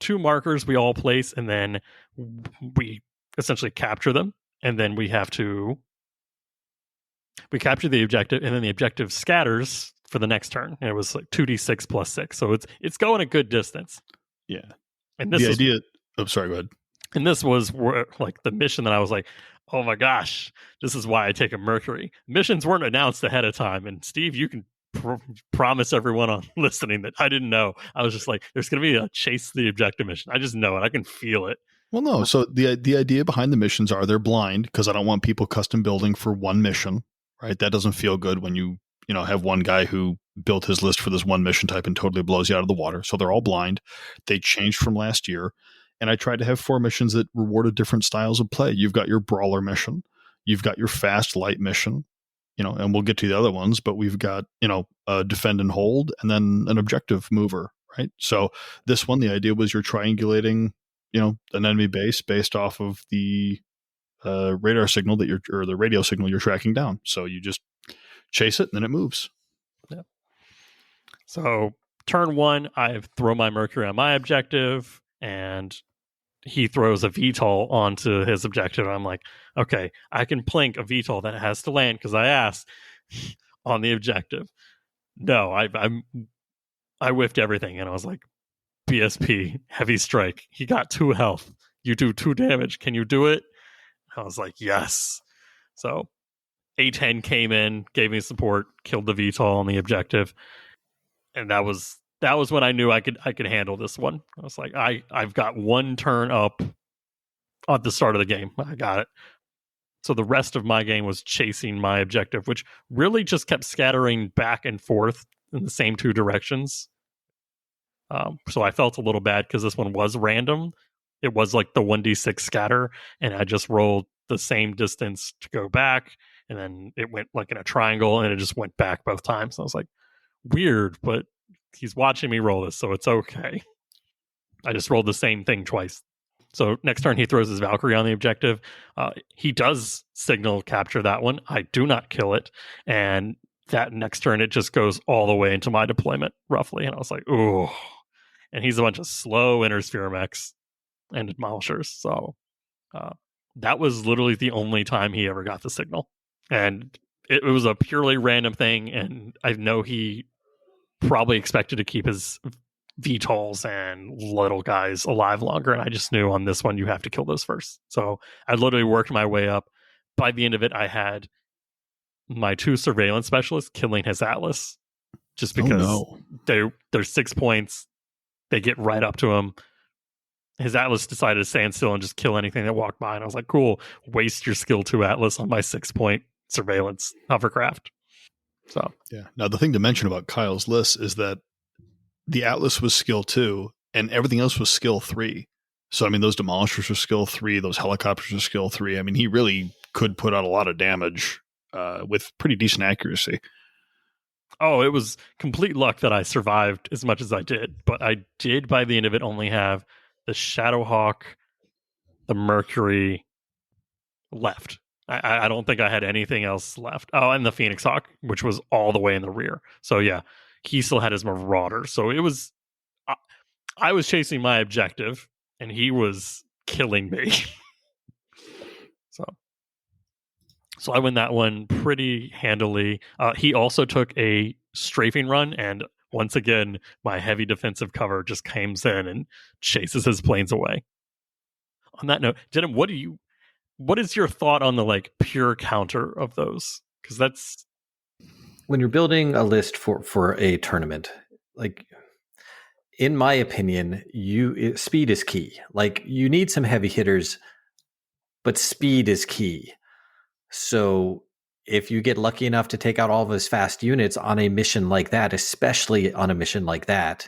2 markers we all place, and then we essentially capture them. And then we capture the objective, and then the objective scatters for the next turn. And it was like 2d6 plus 6. So it's going a good distance. Yeah. And this idea. Oh, sorry, go ahead. And this was like the mission that I was like, oh my gosh, this is why I take a Mercury. Missions weren't announced ahead of time. And Steve, you can promise everyone on listening that I didn't know. I was just like, there's going to be a chase the objective mission. I just know it. I can feel it. Well, no. So the idea behind the missions are they're blind because I don't want people custom building for one mission, right? That doesn't feel good when you have one guy who built his list for this one mission type and totally blows you out of the water. So they're all blind. They changed from last year. And I tried to have 4 missions that rewarded different styles of play. You've got your brawler mission. You've got your fast light mission, and we'll get to the other ones, but we've got, a defend and hold and then an objective mover, right? So this one, the idea was you're triangulating, an enemy base based off of the radar signal or the radio signal you're tracking down. So you just chase it and then it moves. Yeah. So turn 1, I throw my Mercury on my objective, and he throws a VTOL onto his objective. I'm like, okay, I can plink a VTOL that has to land because I asked on the objective. No, I whiffed everything, and I was like, BSP, heavy strike. He got 2 health. You do 2 damage. Can you do it? I was like, yes. So A10 came in, gave me support, killed the VTOL on the objective, and that was when I knew I could handle this one. I was like, I've got 1 turn up at the start of the game. I got it. So the rest of my game was chasing my objective, which really just kept scattering back and forth in the same 2 directions. So I felt a little bad because this one was random. It was like the 1d6 scatter, and I just rolled the same distance to go back, and then it went like in a triangle, and it just went back both times. I was like, weird, but he's watching me roll this, so it's okay. I just rolled the same thing twice. So next turn, he throws his Valkyrie on the objective. He does signal capture that one. I do not kill it. And that next turn, it just goes all the way into my deployment, roughly. And I was like, ooh. And he's a bunch of slow Intersphere mechs and demolishers. So that was literally the only time he ever got the signal. And it was a purely random thing. And I know he probably expected to keep his VTOLs and little guys alive longer, and I just knew on this one you have to kill those first. So I literally worked my way up. By the end of it, I had my 2 surveillance specialists killing his Atlas just because they're 6 points. They get right up to him. His Atlas decided to stand still and just kill anything that walked by, and I was like, cool, waste your skill 2 Atlas on my 6-point surveillance hovercraft. So yeah. Now the thing to mention about Kyle's list is that the Atlas was skill 2 and everything else was skill 3. So, I mean, those demolishers were skill 3, those helicopters were skill 3. I mean, he really could put out a lot of damage with pretty decent accuracy. Oh, it was complete luck that I survived as much as I did. But I did, by the end of it, only have the Shadowhawk, the Mercury left. I don't think I had anything else left. Oh, and the Phoenix Hawk, which was all the way in the rear. So yeah, he still had his Marauder. So it was, I was chasing my objective, and he was killing me. So I win that one pretty handily. He also took a strafing run, and once again, my heavy defensive cover just comes in and chases his planes away. On that note, Denim, what is your thought on the like pure counter of those? Because that's when you're building a list for a tournament, like in my opinion, speed is key. Like you need some heavy hitters, but speed is key. So if you get lucky enough to take out all of his fast units on a mission like that, especially on a mission like that,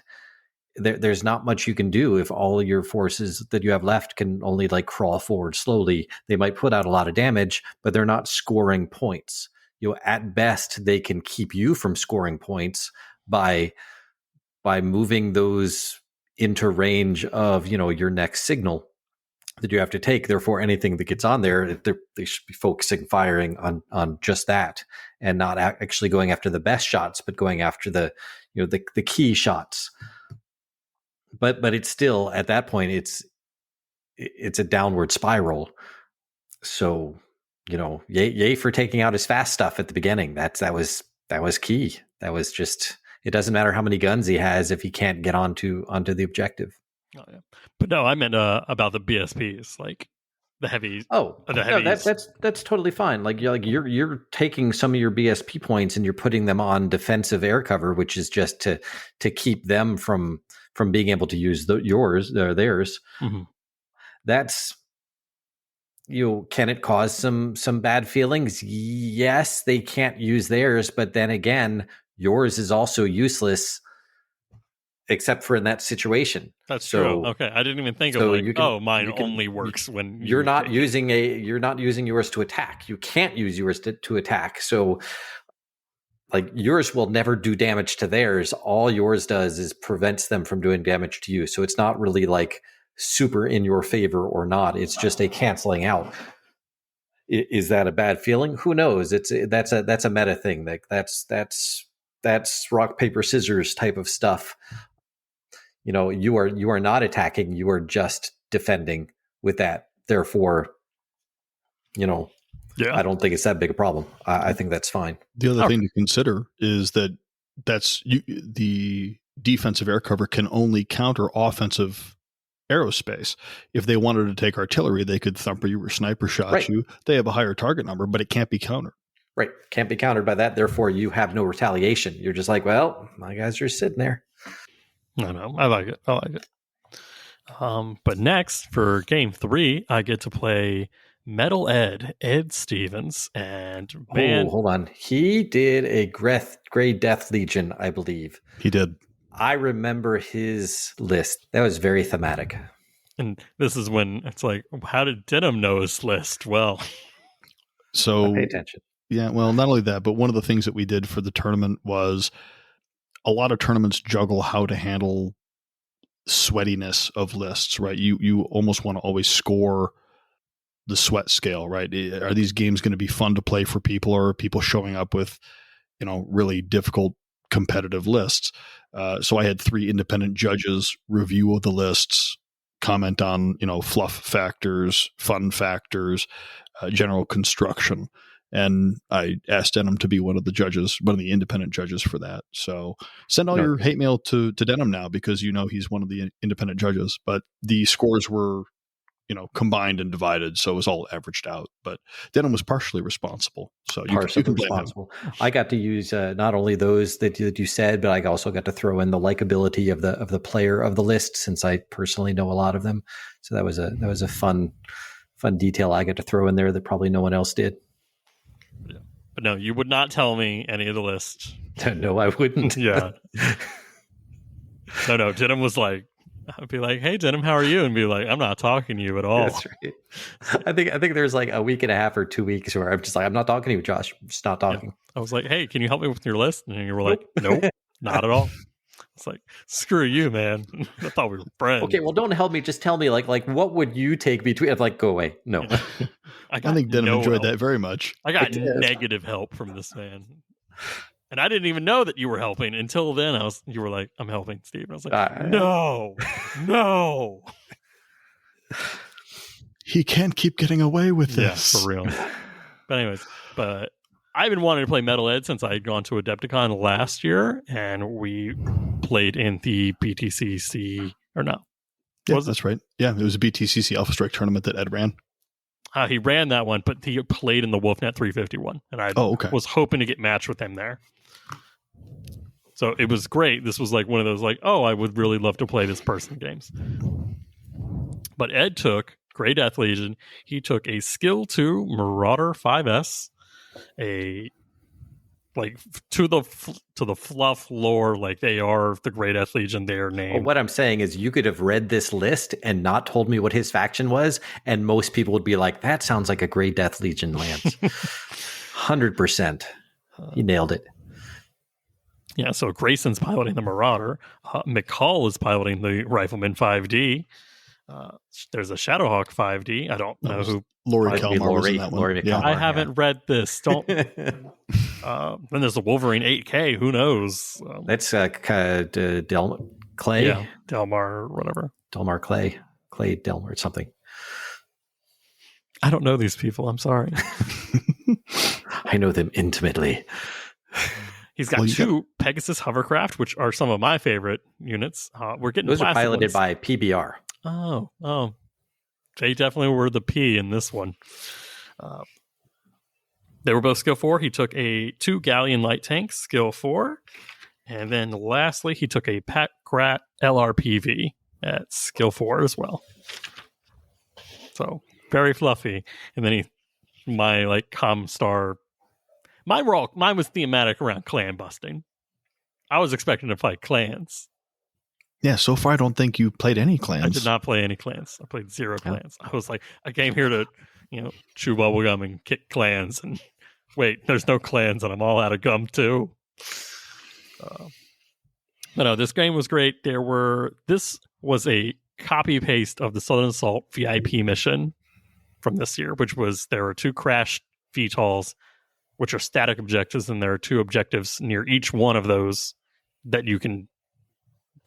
there's not much you can do if all your forces that you have left can only like crawl forward slowly. They might put out a lot of damage, but they're not scoring points. At best, they can keep you from scoring points by moving those into range of, your next signal that you have to take. Therefore, anything that gets on there, they should be focusing firing on just that and not actually going after the best shots, but going after the key shots. But it's still at that point it's a downward spiral. So yay for taking out his fast stuff at the beginning. That was key. That was just, it doesn't matter how many guns he has if he can't get onto the objective. Oh, yeah. But no, I meant about the BSPs, like the heavies. Oh, the heavies. No, that's totally fine. Like you're taking some of your BSP points and you're putting them on defensive air cover, which is just to keep them from being able to use yours or theirs. Mm-hmm. That's can it cause some bad feelings? Yes, they can't use theirs, but then again, yours is also useless. Except for in that situation. That's true. Okay, I didn't even think of mine only works when you're not using yours to attack. You can't use yours to attack. So, like yours will never do damage to theirs. All yours does is prevents them from doing damage to you. So it's not really like super in your favor or not. It's just a canceling out. Is that a bad feeling? Who knows? That's a meta thing. Like that's rock paper scissors type of stuff. You are not attacking, you are just defending with that. Therefore, I don't think it's that big a problem. I think that's fine. The other thing to consider is that the defensive air cover can only counter offensive aerospace. If they wanted to take artillery, they could thumper you or sniper shot you. They have a higher target number, but it can't be countered. Right. Can't be countered by that. Therefore, you have no retaliation. You're just like, well, my guys are sitting there. No, I like it. But next, for game 3, I get to play Metal Ed Stevens. And man... Oh, hold on. He did a Grey Death Legion, I believe. He did. I remember his list. That was very thematic. And this is when it's like, how did Denim know his list? Well... So pay attention. Yeah, well, not only that, but one of the things that we did for the tournament was a lot of tournaments juggle how to handle sweatiness of lists, right? You almost want to always score the sweat scale, right? Are these games going to be fun to play for people, or are people showing up with, really difficult competitive lists? So I had 3 independent judges review the lists, comment on, fluff factors, fun factors, general construction. And I asked Denim to be one of the independent judges for that. So send all your hate mail to Denim now, because he's one of the independent judges. But the scores were, combined and divided, so it was all averaged out. But Denim was partially responsible. So you can blame him. I got to use not only those that you said, but I also got to throw in the likability of the player of the list, since I personally know a lot of them. So that was a fun detail I got to throw in there that probably no one else did. Yeah. But no, you would not tell me any of the list. No, I wouldn't. Yeah. No, Denim was like, I'd be like, hey, Denim, how are you? And be like, I'm not talking to you at all. That's right. I think there's like a week and a half or 2 weeks where I'm just like, I'm not talking to you, Josh. I'm just not talking. I was like, hey, can you help me with your list? And you were like, nope, not at all. It's like, screw you, man. I thought we were friends. Okay, well, don't help me. Just tell me, like, what would you take between? I'm like, go away. No. I think Denim enjoyed that very much. I got negative help from this man. And I didn't even know that you were helping until then. You were like, I'm helping Steve. And I was like, no. He can't keep getting away with this. Yeah, for real. But anyways, I've been wanting to play Metal Ed since I had gone to Adepticon last year, and we played in the BTCC, or no? Yeah, that's right. Yeah, it was a BTCC Alpha Strike tournament that Ed ran. He ran that one, but he played in the Wolfnet 351, and I was hoping to get matched with him there. So it was great. This was like one of those like, oh, I would really love to play this person games. But Ed took Grey Death Legion. He took a Skill 2 Marauder 5S, a like to the fluff lore, like they are the Grey Death Legion. They are named. Well, what I'm saying is, you could have read this list and not told me what his faction was, and most people would be like, "That sounds like a Grey Death Legion lance." 100%. You nailed it. Yeah. So Grayson's piloting the Marauder. McCall is piloting the Rifleman 5D. There's a Shadowhawk 5D. I don't know who. Lori Kalmar was in that one. Yeah. I haven't read this. Don't. Then there's a Wolverine 8K. Who knows? That's Clay. Yeah, Delmar or whatever. Delmar Clay Delmar or something. I don't know these people. I'm sorry. I know them intimately. He's got two Pegasus hovercraft, which are some of my favorite units. We're getting those are piloted by PBR. Oh. They definitely were the P in this one. They were both skill 4. He took a 2 Galleon light tanks, skill 4. And then lastly, he took a Pat Grat LRPV at skill 4 as well. So very fluffy. And then my like Comstar. Mine was thematic around clan busting. I was expecting to fight clans. Yeah, so far I don't think you played any clans. I did not play any clans. I played 0 clans. I was like, I came here to, chew bubblegum and kick clans. And wait, there's no clans, and I'm all out of gum too. But no, this game was great. This was a copy paste of the Southern Assault VIP mission from this year, there are 2 crashed VTOLs, which are static objectives, and there are 2 objectives near each one of those that you can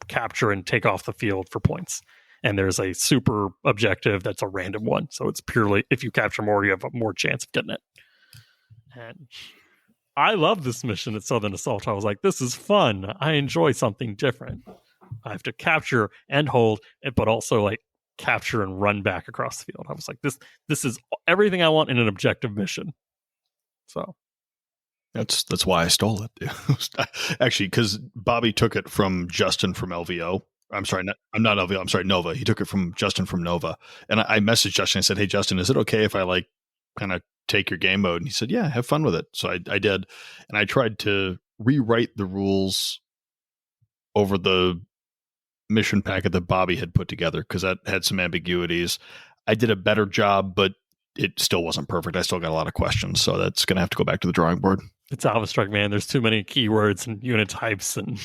capture and take off the field for points. And there's a super objective that's a random one. So it's purely, if you capture more, you have a more chance of getting it. And I love this mission at Southern Assault. I was like, this is fun. I enjoy something different. I have to capture and hold, but also like capture and run back across the field. I was like, this is everything I want in an objective mission. So that's why I stole it. Actually, because Bobby took it from Justin from LVO. I'm sorry, I'm not LVO. I'm sorry, Nova. He took it from Justin from Nova. And I messaged Justin and said, hey, Justin, is it okay if I like kind of take your game mode? And he said, yeah, have fun with it. So I did. And I tried to rewrite the rules over the mission packet that Bobby had put together because that had some ambiguities. I did a better job, but it still wasn't perfect. I still got a lot of questions. So that's going to have to go back to the drawing board. It's Alpha Strike, man. There's too many keywords and unit types and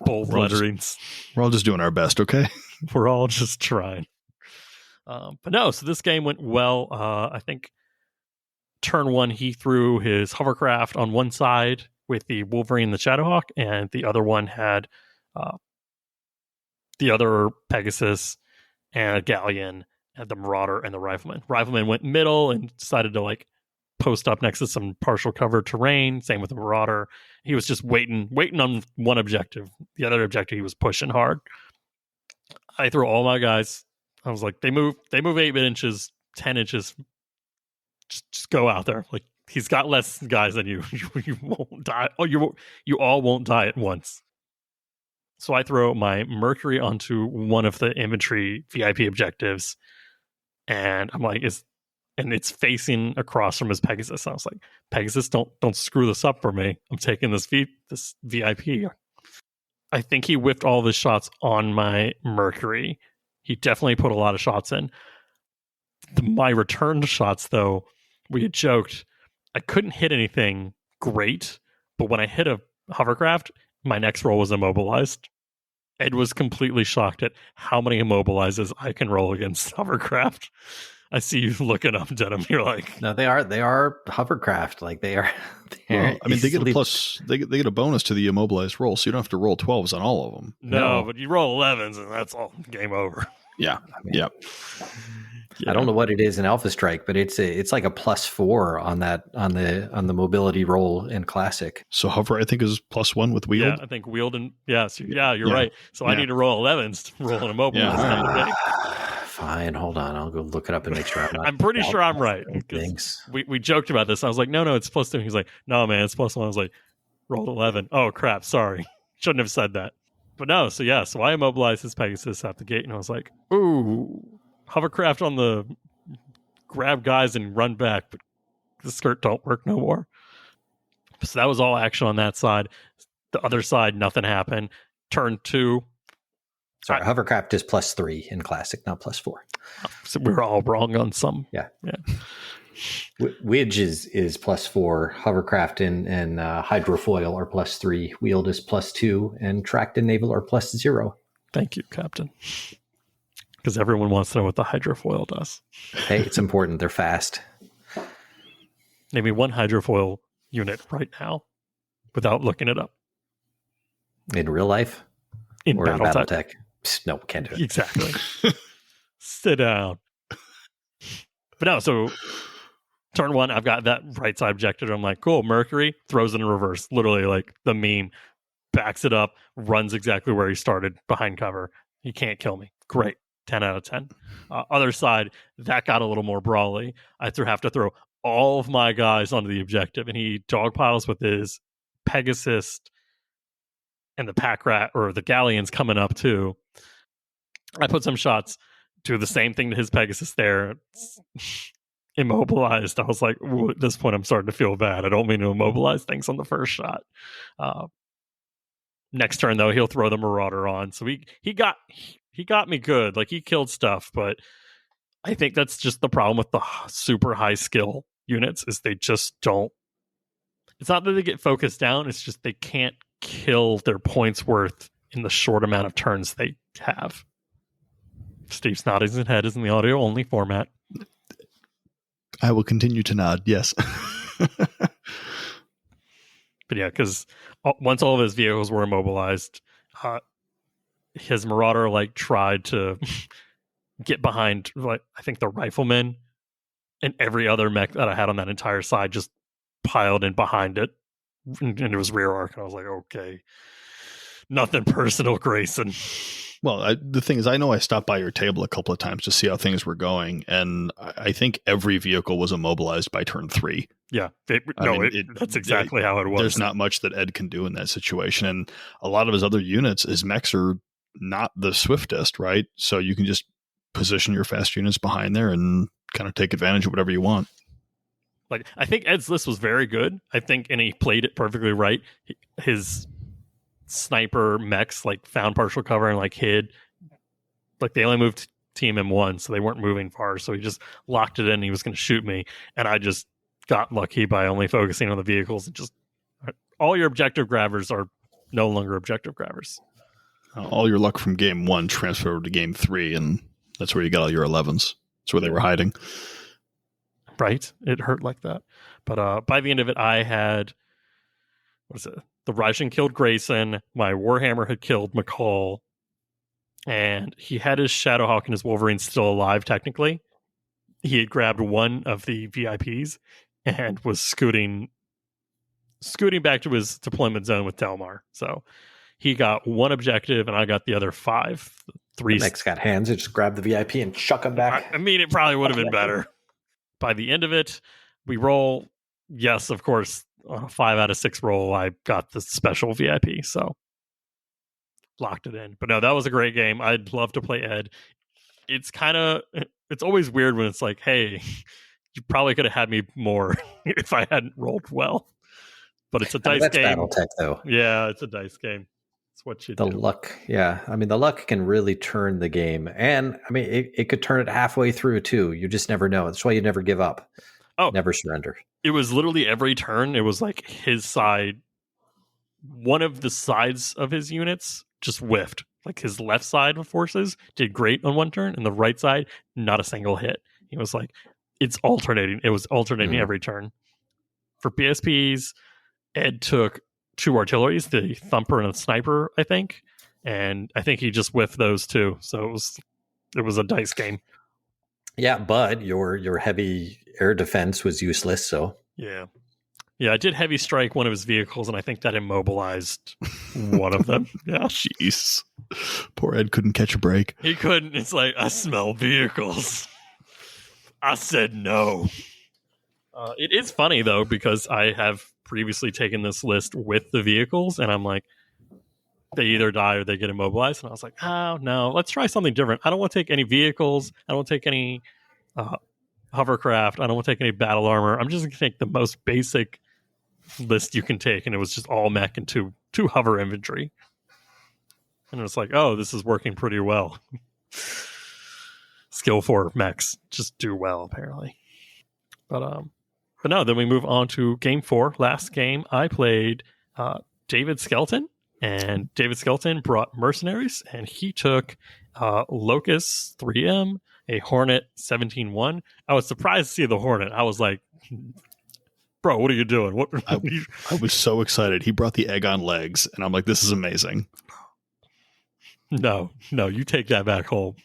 bold letterings. We're all just doing our best, okay? We're all just trying. But no, so this game went well. I think turn 1, he threw his hovercraft on one side with the Wolverine and the Shadowhawk, and the other one had the other Pegasus and a Galleon and the Marauder and the Rifleman. Rifleman went middle and decided to like post up next to some partial cover terrain. Same with the Marauder. He was just waiting on one objective. The other objective he was pushing hard. I threw all my guys. I was like, they move 8 inches, 10 inches. Just go out there. Like, he's got less guys than you. You won't die. Oh, you all won't die at once. So I throw my Mercury onto one of the infantry VIP objectives, and I'm like, it's facing across from his Pegasus. And I was like, Pegasus, don't screw this up for me. I'm taking this VIP. I think he whiffed all of his shots on my Mercury. He definitely put a lot of shots in. My return shots, though, we had joked I couldn't hit anything great, but when I hit a hovercraft, my next roll was immobilized. Ed was completely shocked at how many immobilizes I can roll against hovercraft. I see you looking up at him. You're like, no, they are hovercraft. Like they are. Well, I mean, they get a plus. They get a bonus to the immobilized roll, so you don't have to roll 12s on all of them. No, but you roll 11s, and that's all. Game over. Yeah, yeah. I don't know what it is in Alpha Strike, but it's like a +4 on the mobility roll in Classic. So hover, I think, is +1 with wield. Yeah, I think wield and you're right. So I need to roll 11s to roll an immobilized. Yeah. Fine, hold on. I'll go look it up and make sure I'm not. I'm pretty sure I'm right. We joked about this. I was like, no, it's +2. He's like, no, man, it's +1. I was like, rolled 11. Oh, crap. Sorry. Shouldn't have said that. But no, so I immobilized his Pegasus at the gate, and I was like, ooh, hovercraft on the grab guys and run back, but the skirt don't work no more. So that was all action on that side. The other side, nothing happened. Turn 2. Sorry, hovercraft is +3 in Classic, not +4. So we were all wrong on some. Yeah. Widge is +4. Hovercraft and hydrofoil are +3. Wield is +2, and tracked and naval are +0. Thank you, Captain. Because everyone wants to know what the hydrofoil does. Hey, it's important. They're fast. Name me one hydrofoil unit right now without looking it up. In real life? In or Battletech? In Battletech? No, can't do it. Exactly. Sit down. But no, so turn 1, I've got that right side objective. I'm like, cool, Mercury, throws it in reverse. Literally like the meme. Backs it up, runs exactly where he started, behind cover. He can't kill me. Great. 10 out of 10. Other side, that got a little more brawly. I have to throw all of my guys onto the objective, and he dogpiles with his Pegasus and the pack rat or the galleons coming up too. I put some shots, do the same thing to his Pegasus there. It's immobilized. I was like, ooh, at this point, I'm starting to feel bad. I don't mean to immobilize things on the first shot. Next turn, though, he'll throw the Marauder on. So he got me good. Like, he killed stuff, but I think that's just the problem with the super high skill units is they just don't. It's not that they get focused down. It's just they can't kill their points worth in the short amount of turns they have. Steve's nodding his head is in the audio only format. I will continue to nod. Yes. But yeah, because once all of his vehicles were immobilized, his Marauder tried to get behind I think the Rifleman, and every other mech that I had on that entire side just piled in behind it, and it was rear arc. And I was like, okay, nothing personal, Grayson. Well, the thing is, I know I stopped by your table a couple of times to see how things were going, and I think every vehicle was immobilized by turn 3. Yeah, that's exactly how it was. There's not much that Ed can do in that situation, and a lot of his other units, his mechs are not the swiftest, right? So you can just position your fast units behind there and kind of take advantage of whatever you want. I think Ed's list was very good. I think, and he played it perfectly right. His sniper mechs found partial cover and hid. They only moved team M1, so they weren't moving far. So he just locked it in. And he was going to shoot me, and I just got lucky by only focusing on the vehicles. And just all your objective grabbers are no longer objective grabbers. All your luck from game 1 transferred over to game 3, and that's where you got all your 11s. That's where they were hiding. Right? It hurt like that. But by the end of it, I had the Raijin killed Grayson. My Warhammer had killed McCall. And he had his Shadowhawk and his Wolverine still alive, technically. He had grabbed one of the VIPs and was scooting back to his deployment zone with Delmar. So he got one objective, and I got the other 5. The mech's got hands. Just grab the VIP and chuck him back. I mean, it probably would have been better. By the end of it, we roll. Yes, of course, on a 5 out of 6 roll, I got the special VIP. So locked it in. But no, that was a great game. I'd love to play Ed. It's always weird when it's like, hey, you probably could have had me more if I hadn't rolled well. But it's a dice game. That's Battletech, though. Yeah, it's a dice game. It's what you do. The luck, yeah. I mean, the luck can really turn the game. And, I mean, it could turn it halfway through, too. You just never know. That's why you never give up. Oh, Never surrender. it was literally every turn. It was like his side, one of the sides of his units just whiffed. Like his left side of forces did great on one turn, and the right side, not a single hit. He was like, it's alternating. It was alternating every turn. For BSPs, Ed took 2 artilleries, the Thumper and the Sniper, I think. And I think he just whiffed those 2. So it was a dice game. Yeah, but your heavy air defense was useless, so. Yeah, I did heavy strike one of his vehicles, and I think that immobilized one of them. Yeah. Jeez. Poor Ed couldn't catch a break. He couldn't. It's like, I smell vehicles. I said no. It is funny, though, because I have previously taken this list with the vehicles, and I'm like, they either die or they get immobilized. And I was like, oh, no, let's try something different. I don't want to take any vehicles. I don't want to take any hovercraft. I don't want to take any battle armor. I'm just going to take the most basic list you can take. And it was just all mech and two hover infantry. And it's like, oh, this is working pretty well. Skill 4 mechs just do well, apparently. But no, then we move on to game 4. Last game, I played David Skelton. And David Skelton brought mercenaries, and he took Locust 3M, a Hornet 17-1. I was surprised to see the Hornet. I was like, bro, what are you doing? What? I was so excited. He brought the egg on legs, and I'm like, this is amazing. No, you take that back home.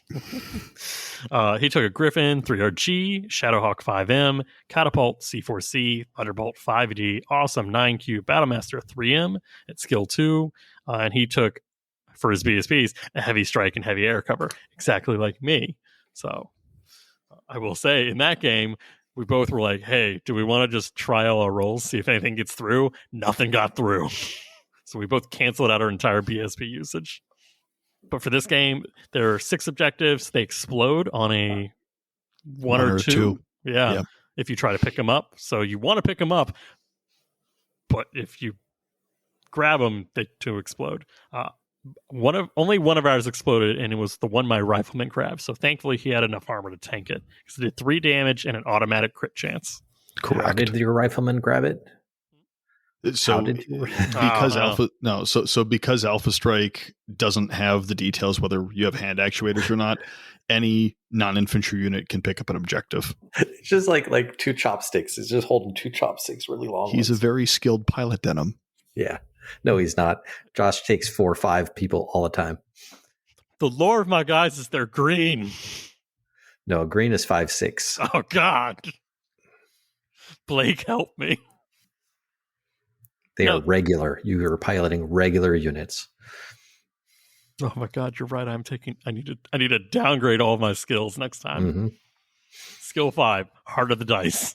He took a Griffin 3RG, Shadowhawk 5M, Catapult C4C, Thunderbolt 5D, Awesome 9Q, Battlemaster 3M at skill 2, and he took, for his BSPs, a heavy strike and heavy air cover, exactly like me. So I will say, in that game, we both were like, hey, do we want to just try all our rolls, see if anything gets through? Nothing got through. So we both canceled out our entire BSP usage. But for this game, there are 6 objectives. They explode on a one or two. Yeah. Yep. If you try to pick them up. So you want to pick them up, but if you grab them, they too explode. Only one of ours exploded, and it was the one my rifleman grabbed. So thankfully, he had enough armor to tank it because it did 3 damage and an automatic crit chance. Correct. How did your rifleman grab it? So because because Alpha Strike doesn't have the details whether you have hand actuators or not, any non-infantry unit can pick up an objective. It's just like 2 chopsticks. It's just holding 2 chopsticks really long. He's a very skilled pilot, Denim. Yeah. No, he's not. Josh takes 4 or 5 people all the time. The lore of my guys is they're green. No, green is 5-6. Oh, God. Blake, help me. They are regular. You are piloting regular units. Oh my God, you're right. I need to downgrade all of my skills next time. Mm-hmm. Skill 5, heart of the dice.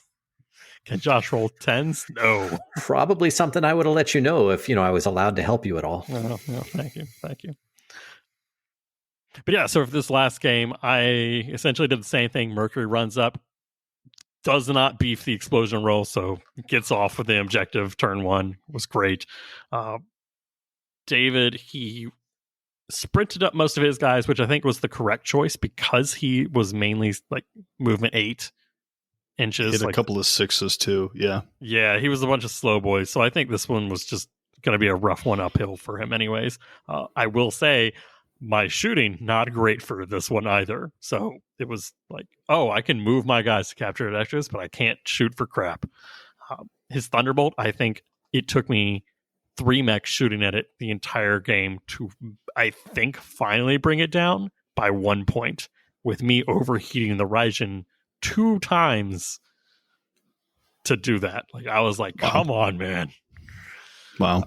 Can Josh roll 10s? No. Probably something I would have let you know if I was allowed to help you at all. No, thank you. But yeah, so for this last game, I essentially did the same thing. Mercury runs up, does not beef the explosion roll, so gets off with the objective. Turn 1 was great. David, he sprinted up most of his guys, which I think was the correct choice because he was mainly like movement 8 inches. He had a couple of 6s too. Yeah, he was a bunch of slow boys. So I think this one was just going to be a rough one uphill for him anyways. I will say my shooting, not great for this one either. So it was like, oh, I can move my guys to capture objectives, but I can't shoot for crap. His Thunderbolt, I think it took me 3 mechs shooting at it the entire game to, I think, finally bring it down by 1 point, with me overheating the Raijin 2 times to do that. Like, I was like, come on, man. Wow.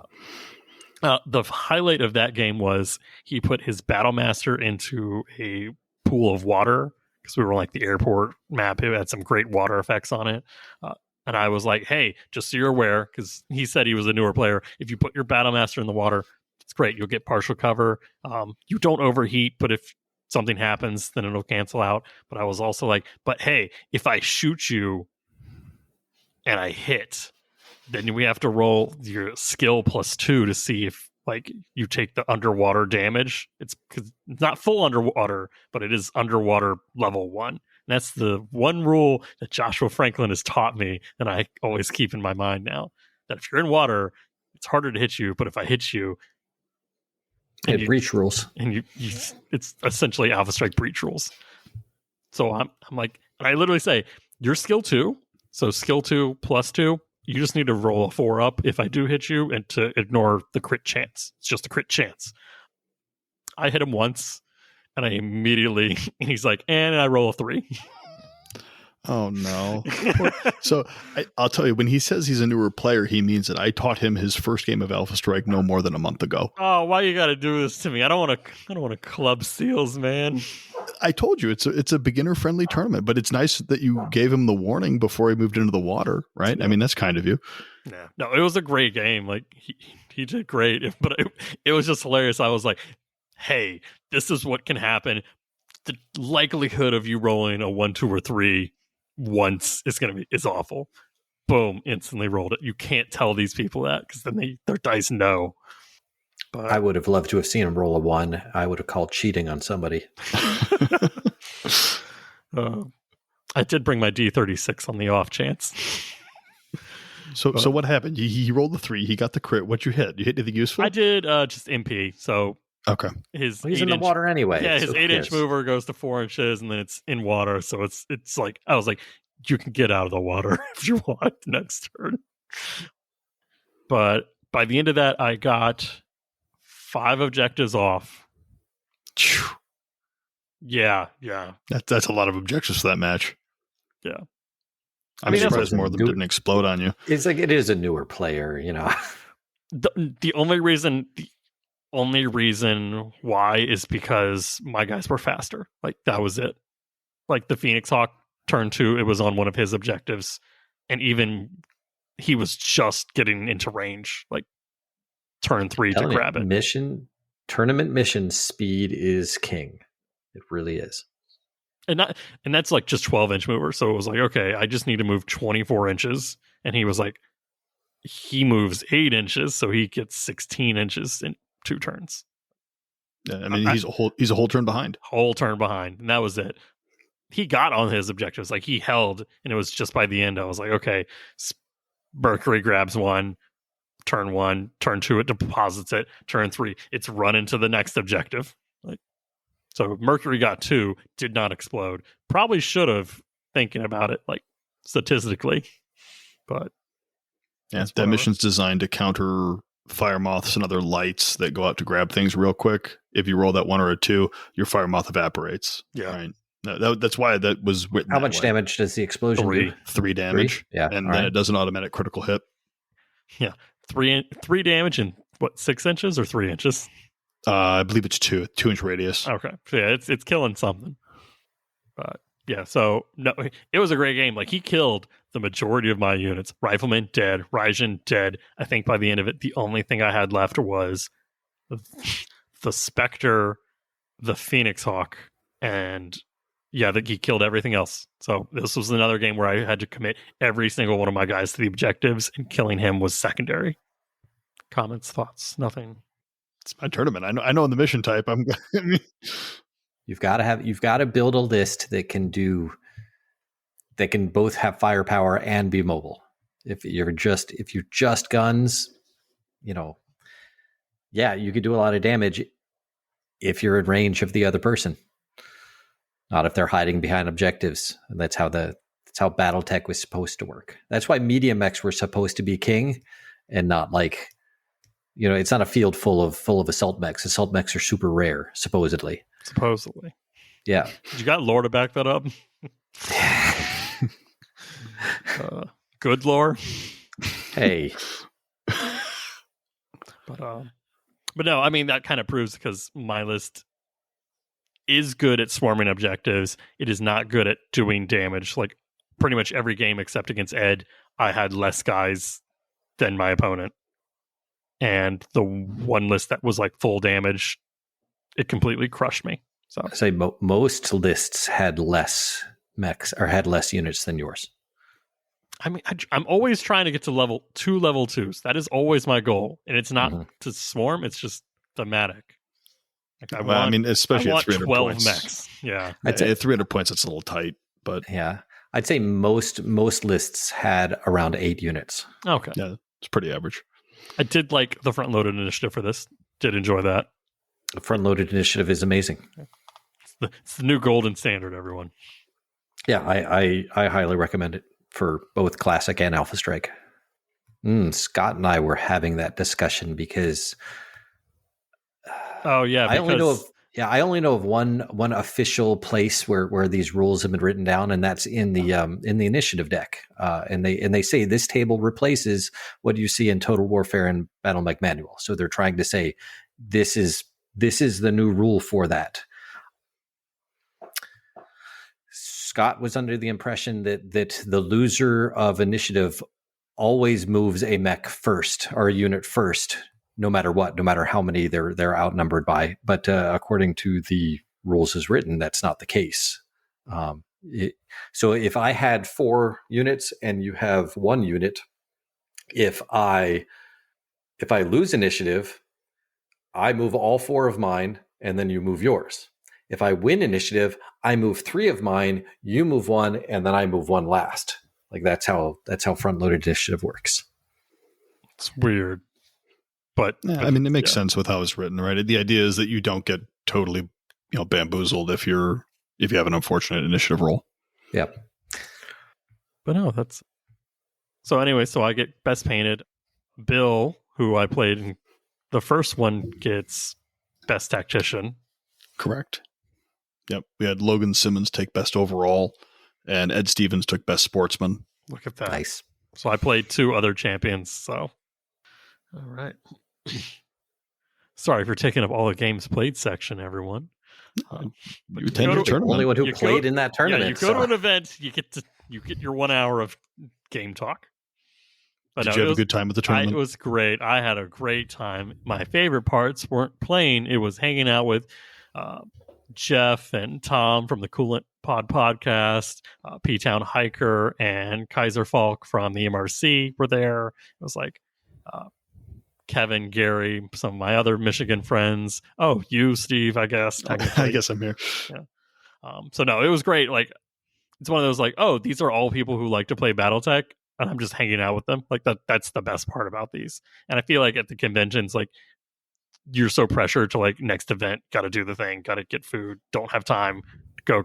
The highlight of that game was he put his Battlemaster into a pool of water because we were on like the airport map. It had some great water effects on it. And I was like, hey, just so you're aware, because he said he was a newer player, if you put your Battlemaster in the water, it's great. You'll get partial cover. You don't overheat, but if something happens, then it'll cancel out. But I was also like, but hey, if I shoot you and I hit, then we have to roll your skill +2 to see if like you take the underwater damage. It's because it's not full underwater, but it is underwater level 1. that's the one rule that Joshua Franklin has taught me that I always keep in my mind now. That if you're in water, it's harder to hit you, but if I hit you, and breach rules, and you it's essentially Alpha Strike breach rules. So I'm like, and I literally say, you're skill 2, so skill 2 plus 2. You just need to roll a 4 up if I do hit you, and to ignore the crit chance. It's just a crit chance. I hit him once, and I immediately, and he's like, and I roll a 3. Oh, no. So I'll tell you, when he says he's a newer player, he means that I taught him his first game of Alpha Strike no more than a month ago. Oh, why you got to do this to me? I don't want to club seals, man. I told you it's a beginner friendly tournament, but it's nice that you gave him the warning before he moved into the water, right? I mean, that's kind of you. Yeah. No, it was a great game. Like he did great, but it was just hilarious. I was like, hey, this is what can happen. The likelihood of you rolling a 1, 2, or 3 once is awful. Boom, instantly rolled it. You can't tell these people that because then their dice know. But I would have loved to have seen him roll a 1. I would have called cheating on somebody. I did bring my D36 on the off chance. So what happened? He rolled the 3. He got the crit. What'd you hit? You hit anything useful? I did just MP. So okay, he's in the water anyway. Yeah, his 8-inch mover goes to 4 inches, and then it's in water. So it's like, I was like, you can get out of the water if you want next turn. But by the end of that, I got 5 objectives off. Yeah. That's a lot of objectives for that match. Yeah. I'm surprised more of them didn't explode on you. It's like, it is a newer player, you know. The only reason why is because my guys were faster. Like, that was it. Like, the Phoenix Hawk turn 2, it was on one of his objectives, and even he was just getting into range, like turn 3 to grab it. Tournament mission speed is king. It really is. And that's like just 12-inch mover. So it was like, okay, I just need to move 24 inches. And he was like, he moves 8 inches, so he gets 16 inches in 2 turns. Yeah, I mean, he's a whole turn behind. Whole turn behind. And that was it. He got on his objectives. Like, he held, and it was just by the end, I was like, okay, Mercury grabs 1, turn 2, it deposits it, turn 3, it's run into the next objective. Like, so Mercury got 2, did not explode. Probably should have, thinking about it, like, statistically. But yeah, that mission's designed to counter fire moths and other lights that go out to grab things real quick. If you roll that 1 or a 2, your fire moth evaporates. Yeah. Right. That's why that was written. How much damage does the explosion do? 3 damage. 3? Yeah. And then it does an automatic critical hit. Yeah. 3 damage in what, 6 inches or 3 inches? I believe it's 2-inch radius. Okay. So yeah, it's killing something. But yeah, so no, it was a great game. Like, he killed the majority of my units. Rifleman dead, Raijin dead. I think by the end of it, the only thing I had left was the Spectre, the Phoenix Hawk, and yeah, he killed everything else. So this was another game where I had to commit every single one of my guys to the objectives, and killing him was secondary. Comments, thoughts, nothing. It's my tournament. I know in the mission type, You've got to build a list that can both have firepower and be mobile. If you're just guns, you know, yeah, you could do a lot of damage if you're in range of the other person. Not if they're hiding behind objectives. And that's how BattleTech was supposed to work. That's why medium mechs were supposed to be king, and not like, you know, it's not a field full of assault mechs. Assault mechs are super rare, supposedly. Yeah. You got lore to back that up? Good lore. Hey. But no, I mean, that kind of proves, because my list is good at swarming objectives. It is not good at doing damage. Like, pretty much every game except against Ed, I had less guys than my opponent. And the one list that was like full damage, it completely crushed me. So I say most lists had less mechs or had less units than yours. I mean, I'm always trying to get to level 2s. That is always my goal. And it's not to swarm, it's just thematic. Like, especially at 300 12 points. mechs. Yeah. At 300 points, it's a little tight. but yeah, I'd say most lists had around 8 units. Okay. yeah, it's pretty average. I did like the front-loaded initiative for this. Did enjoy that. The front-loaded initiative is amazing. It's the new golden standard, everyone. Yeah, I highly recommend it for both Classic and Alpha Strike. Scott and I were having that discussion because Oh yeah, I only know of one official place where these rules have been written down, and that's in the initiative deck. And they say this table replaces what you see in Total Warfare and Battle Mech Manual. So they're trying to say this is the new rule for that. Scott was under the impression that the loser of initiative always moves a mech first or a unit first, no matter what, no matter how many they're outnumbered by. But according to the rules as written, that's not the case. So if I had 4 units and you have 1 unit, if I lose initiative, I move all 4 of mine, and then you move yours. If I win initiative, I move 3 of mine, you move 1, and then I move 1 last. Like that's how front-loaded initiative works. It's weird. But I mean, it makes sense with how it's written, right? The idea is that you don't get totally, bamboozled if you have an unfortunate initiative roll. Yep. But no, that's so. Anyway, so I get best painted. Bill, who I played in the first one, gets best tactician. Correct. Yep. We had Logan Simmons take best overall, and Ed Stevens took best sportsman. Look at that. Nice. So I played 2 other champions. So, all right. Sorry for taking up all the games played section, everyone. You attended a tournament. Only one who played in that tournament. Yeah, you go to an event, you get your 1 hour of game talk. But Did you have a good time at the tournament? It was great. I had a great time. My favorite parts weren't playing. It was hanging out with Jeff and Tom from the Coolant Pod podcast, P-Town Hiker, and Kaiser Falk from the MRC were there. It was like Kevin, Gary, some of my other Michigan friends. Oh, you, Steve, I guess. I guess I'm here. Yeah. So no, it was great. Like, it's one of those like, oh, these are all people who like to play BattleTech, and I'm just hanging out with them. Like that's the best part about these. And I feel like at the conventions, like, you're so pressured to like next event, got to do the thing, got to get food, don't have time, go.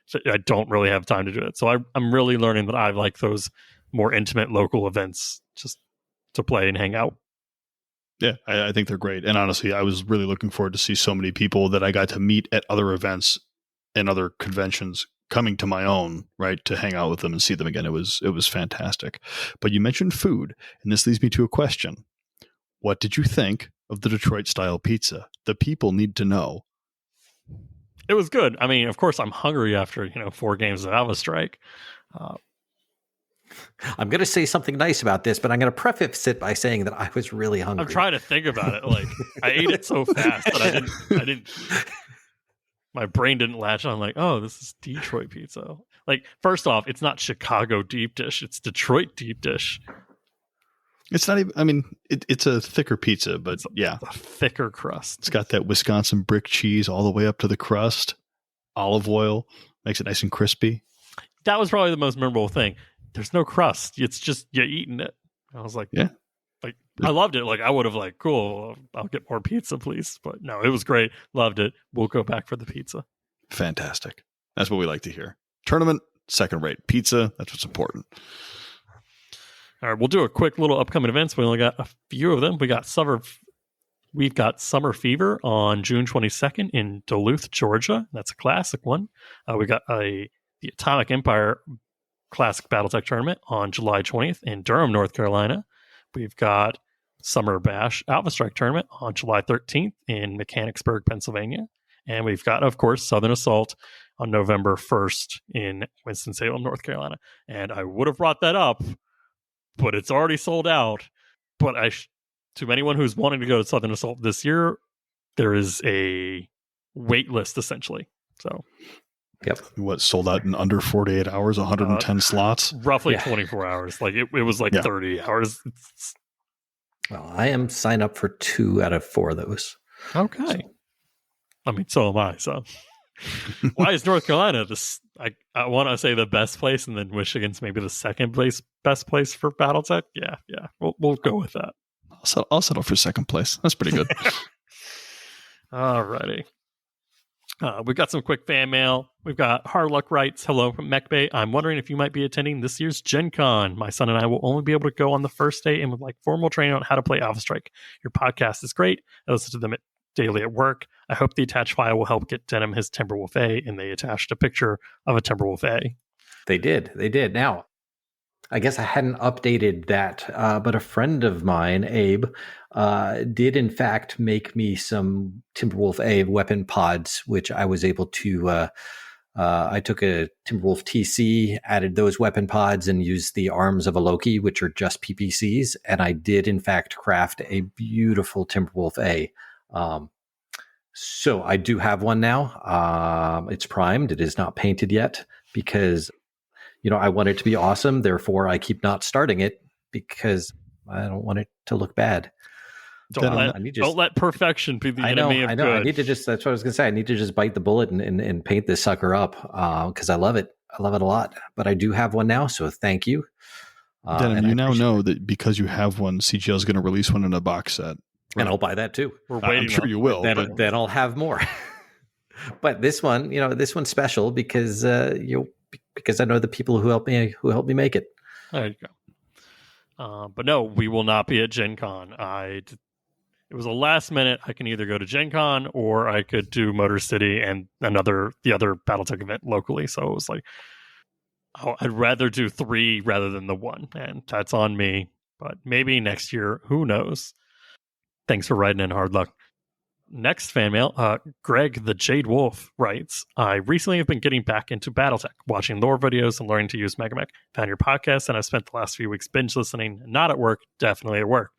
So I don't really have time to do it. So I'm really learning that I like those more intimate local events just to play and hang out. Yeah, I think they're great. And honestly, I was really looking forward to see so many people that I got to meet at other events and other conventions coming to my own, right, to hang out with them and see them again. It was fantastic. But you mentioned food, and this leads me to a question. What did you think of the Detroit-style pizza? The people need to know. It was good. I mean, of course, I'm hungry after 4 games of Alpha Strike. I'm going to say something nice about this, but I'm going to preface it by saying that I was really hungry. I'm trying to think about it. Like, I ate it so fast that I didn't. My brain didn't latch on. Like, oh, this is Detroit pizza. Like, first off, it's not Chicago deep dish; it's Detroit deep dish. It's not even. I mean, it's a thicker pizza, but it's a thicker crust. It's got that Wisconsin brick cheese all the way up to the crust. Olive oil makes it nice and crispy. That was probably the most memorable thing. There's no crust. It's just you eating it. I was like, yeah, like I loved it. Like I would have like, cool. I'll get more pizza, please. But no, it was great. Loved it. We'll go back for the pizza. Fantastic. That's what we like to hear. Tournament, second rate. Pizza, that's what's important. All right, we'll do a quick little upcoming events. We only got a few of them. We've got Summer Fever on June 22nd in Duluth, Georgia. That's a classic one. We got the Atomic Empire Classic BattleTech Tournament on July 20th in Durham, North Carolina. We've got Summer Bash Alpha Strike Tournament on July 13th in Mechanicsburg, Pennsylvania. And we've got, of course, Southern Assault on November 1st in Winston-Salem, North Carolina. And I would have brought that up, but it's already sold out. But to anyone who's wanting to go to Southern Assault this year, there is a wait list, essentially. So, yep. What, sold out in under 48 hours, 110 slots? Roughly 24 hours. Like it was like 30 hours. Well, I am signed up for 2 out of 4 of those. Okay. I mean, so am I. So Why is North Carolina this? I want to say the best place, and then Michigan's maybe the second place best place for BattleTech. Yeah, we'll go with that. I'll settle for second place. That's pretty good. Alrighty. We've got some quick fan mail. We've got Hard Luck writes, hello from Mechbay. I'm wondering if you might be attending this year's Gen Con. My son and I will only be able to go on the first day and would like formal training on how to play Alpha Strike. Your podcast is great. I listen to them daily at work. I hope the attached file will help get Denim his Timberwolf A, and they attached a picture of a Timberwolf A. They did. Now, I guess I hadn't updated that, but a friend of mine, Abe, did in fact make me some Timberwolf A weapon pods, which I was able to. I took a Timberwolf TC, added those weapon pods, and used the arms of a Loki, which are just PPCs, and I did in fact craft a beautiful Timberwolf A. So I do have one now. It's primed. It is not painted yet because, I want it to be awesome. Therefore, I keep not starting it because I don't want it to look bad. Don't let perfection be the enemy of good. I need to that's what I was going to say. I need to just bite the bullet and paint this sucker up because I love it. I love it a lot. But I do have one now, so thank you. Denim, you now know that because you have one, CGL is going to release one in a box set. And I'll buy that too. We're waiting. I'm sure you will. Then I'll have more. But this one, this one's special because because I know the people who helped me make it. There you go. But no, we will not be at Gen Con. It was a last minute. I can either go to Gen Con or I could do Motor City and the other BattleTech event locally. So it was like, I'd rather do 3 rather than the 1, and that's on me. But maybe next year, who knows? Thanks for writing in, Hard Luck. Next fan mail, Greg the Jade Wolf writes, I recently have been getting back into BattleTech, watching lore videos and learning to use MegaMech. Found your podcast, and I've spent the last few weeks binge listening, not at work, definitely at work,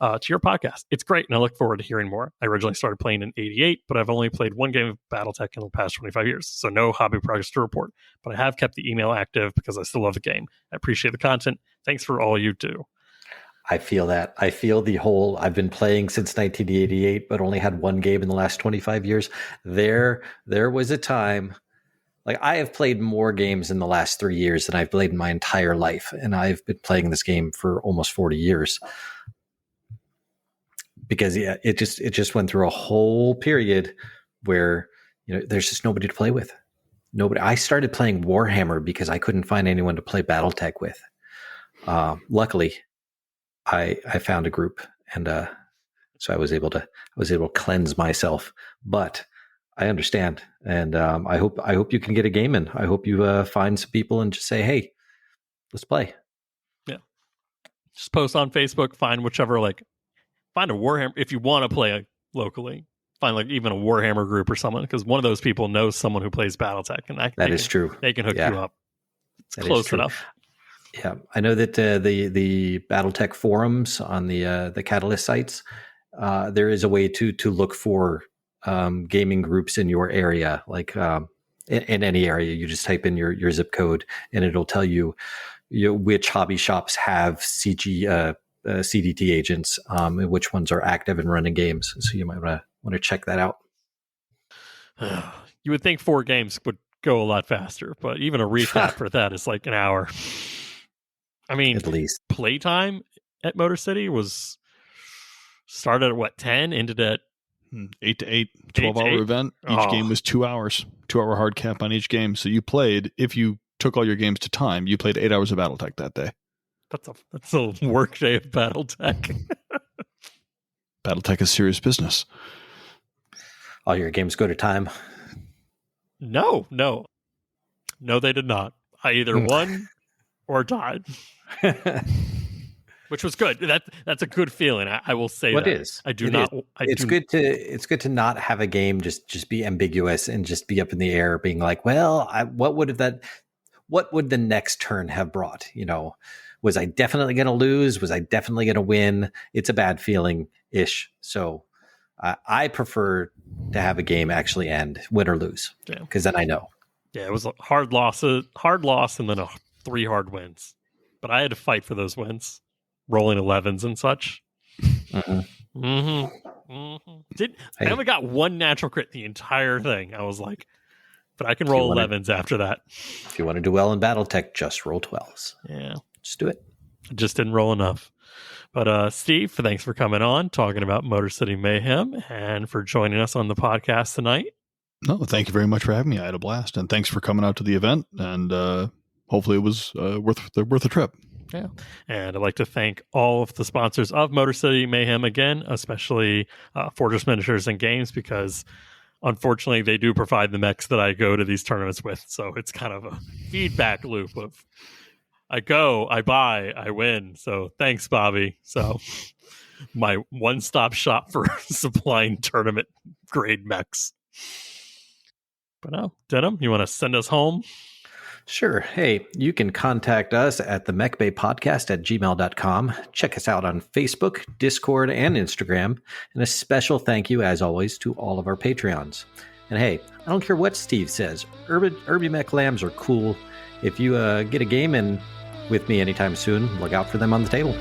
to your podcast. It's great, and I look forward to hearing more. I originally started playing in 88, but I've only played one game of BattleTech in the past 25 years, so no hobby progress to report. But I have kept the email active because I still love the game. I appreciate the content. Thanks for all you do. I feel that. I feel the whole, I've been playing since 1988, but only had one game in the last 25 years. There was a time, like I have played more games in the last 3 years than I've played in my entire life. And I've been playing this game for almost 40 years. Because it just went through a whole period where, there's just nobody to play with. Nobody. I started playing Warhammer because I couldn't find anyone to play BattleTech with. Luckily, I found a group, and so I was able to cleanse myself. But I understand, and I hope you can get a game in. I hope you find some people and just say, "Hey, let's play." Yeah, just post on Facebook. Find whichever, find a Warhammer if you want to play locally. Find even a Warhammer group or someone, because one of those people knows someone who plays BattleTech, and that is true. They can hook you up. It's close enough. Yeah, I know that the BattleTech forums on the Catalyst sites, there is a way to look for gaming groups in your area, in any area. You just type in your zip code, and it'll tell you, which hobby shops have CDT agents, and which ones are active and running games. So you might want to check that out. You would think 4 games would go a lot faster, but even a recap for that is like an hour. I mean, at least playtime at Motor City was started at 10, ended at 8 to 8, 12-hour event. Each game was 2 hours, 2-hour hard cap on each game. So you played, if you took all your games to time, you played 8 hours of BattleTech that day. That's a work day of BattleTech. BattleTech is serious business. All your games go to time? No, they did not. I either won or died. Which was good. That's a good feeling. I will say that. It is. It's good to not have a game just be ambiguous and just be up in the air, being like, well, what would the next turn have brought? Was I definitely going to lose? Was I definitely going to win? It's a bad feeling ish. So I prefer to have a game actually end, win or lose, because then I know. Yeah, it was a hard loss, and then 3 hard wins. But I had to fight for those wins, rolling 11s and such. Mm-hmm. Mm-hmm. Mm-hmm. I only got 1 natural crit the entire thing. I was like, but I can roll 11s after that. If you want to do well in BattleTech, just roll 12s. Yeah. Just do it. I just didn't roll enough. But Steve, thanks for coming on, talking about Motor City Mayhem, and for joining us on the podcast tonight. No, thank you very much for having me. I had a blast, and thanks for coming out to the event, and hopefully it was worth the trip. Yeah. And I'd like to thank all of the sponsors of Motor City Mayhem again, especially Fortress Miniatures and Games, because unfortunately they do provide the mechs that I go to these tournaments with. So it's kind of a feedback loop of I go, I buy, I win. So thanks, Bobby. So my one-stop shop for supplying tournament grade mechs. But now, Denim, you want to send us home? Sure. Hey, you can contact us at the Mechbay podcast at gmail.com. Check us out on Facebook, Discord, and Instagram. And a special thank you, as always, to all of our Patreons. And hey, I don't care what Steve says. Irby Mech Lambs are cool. If you get a game in with me anytime soon, look out for them on the table.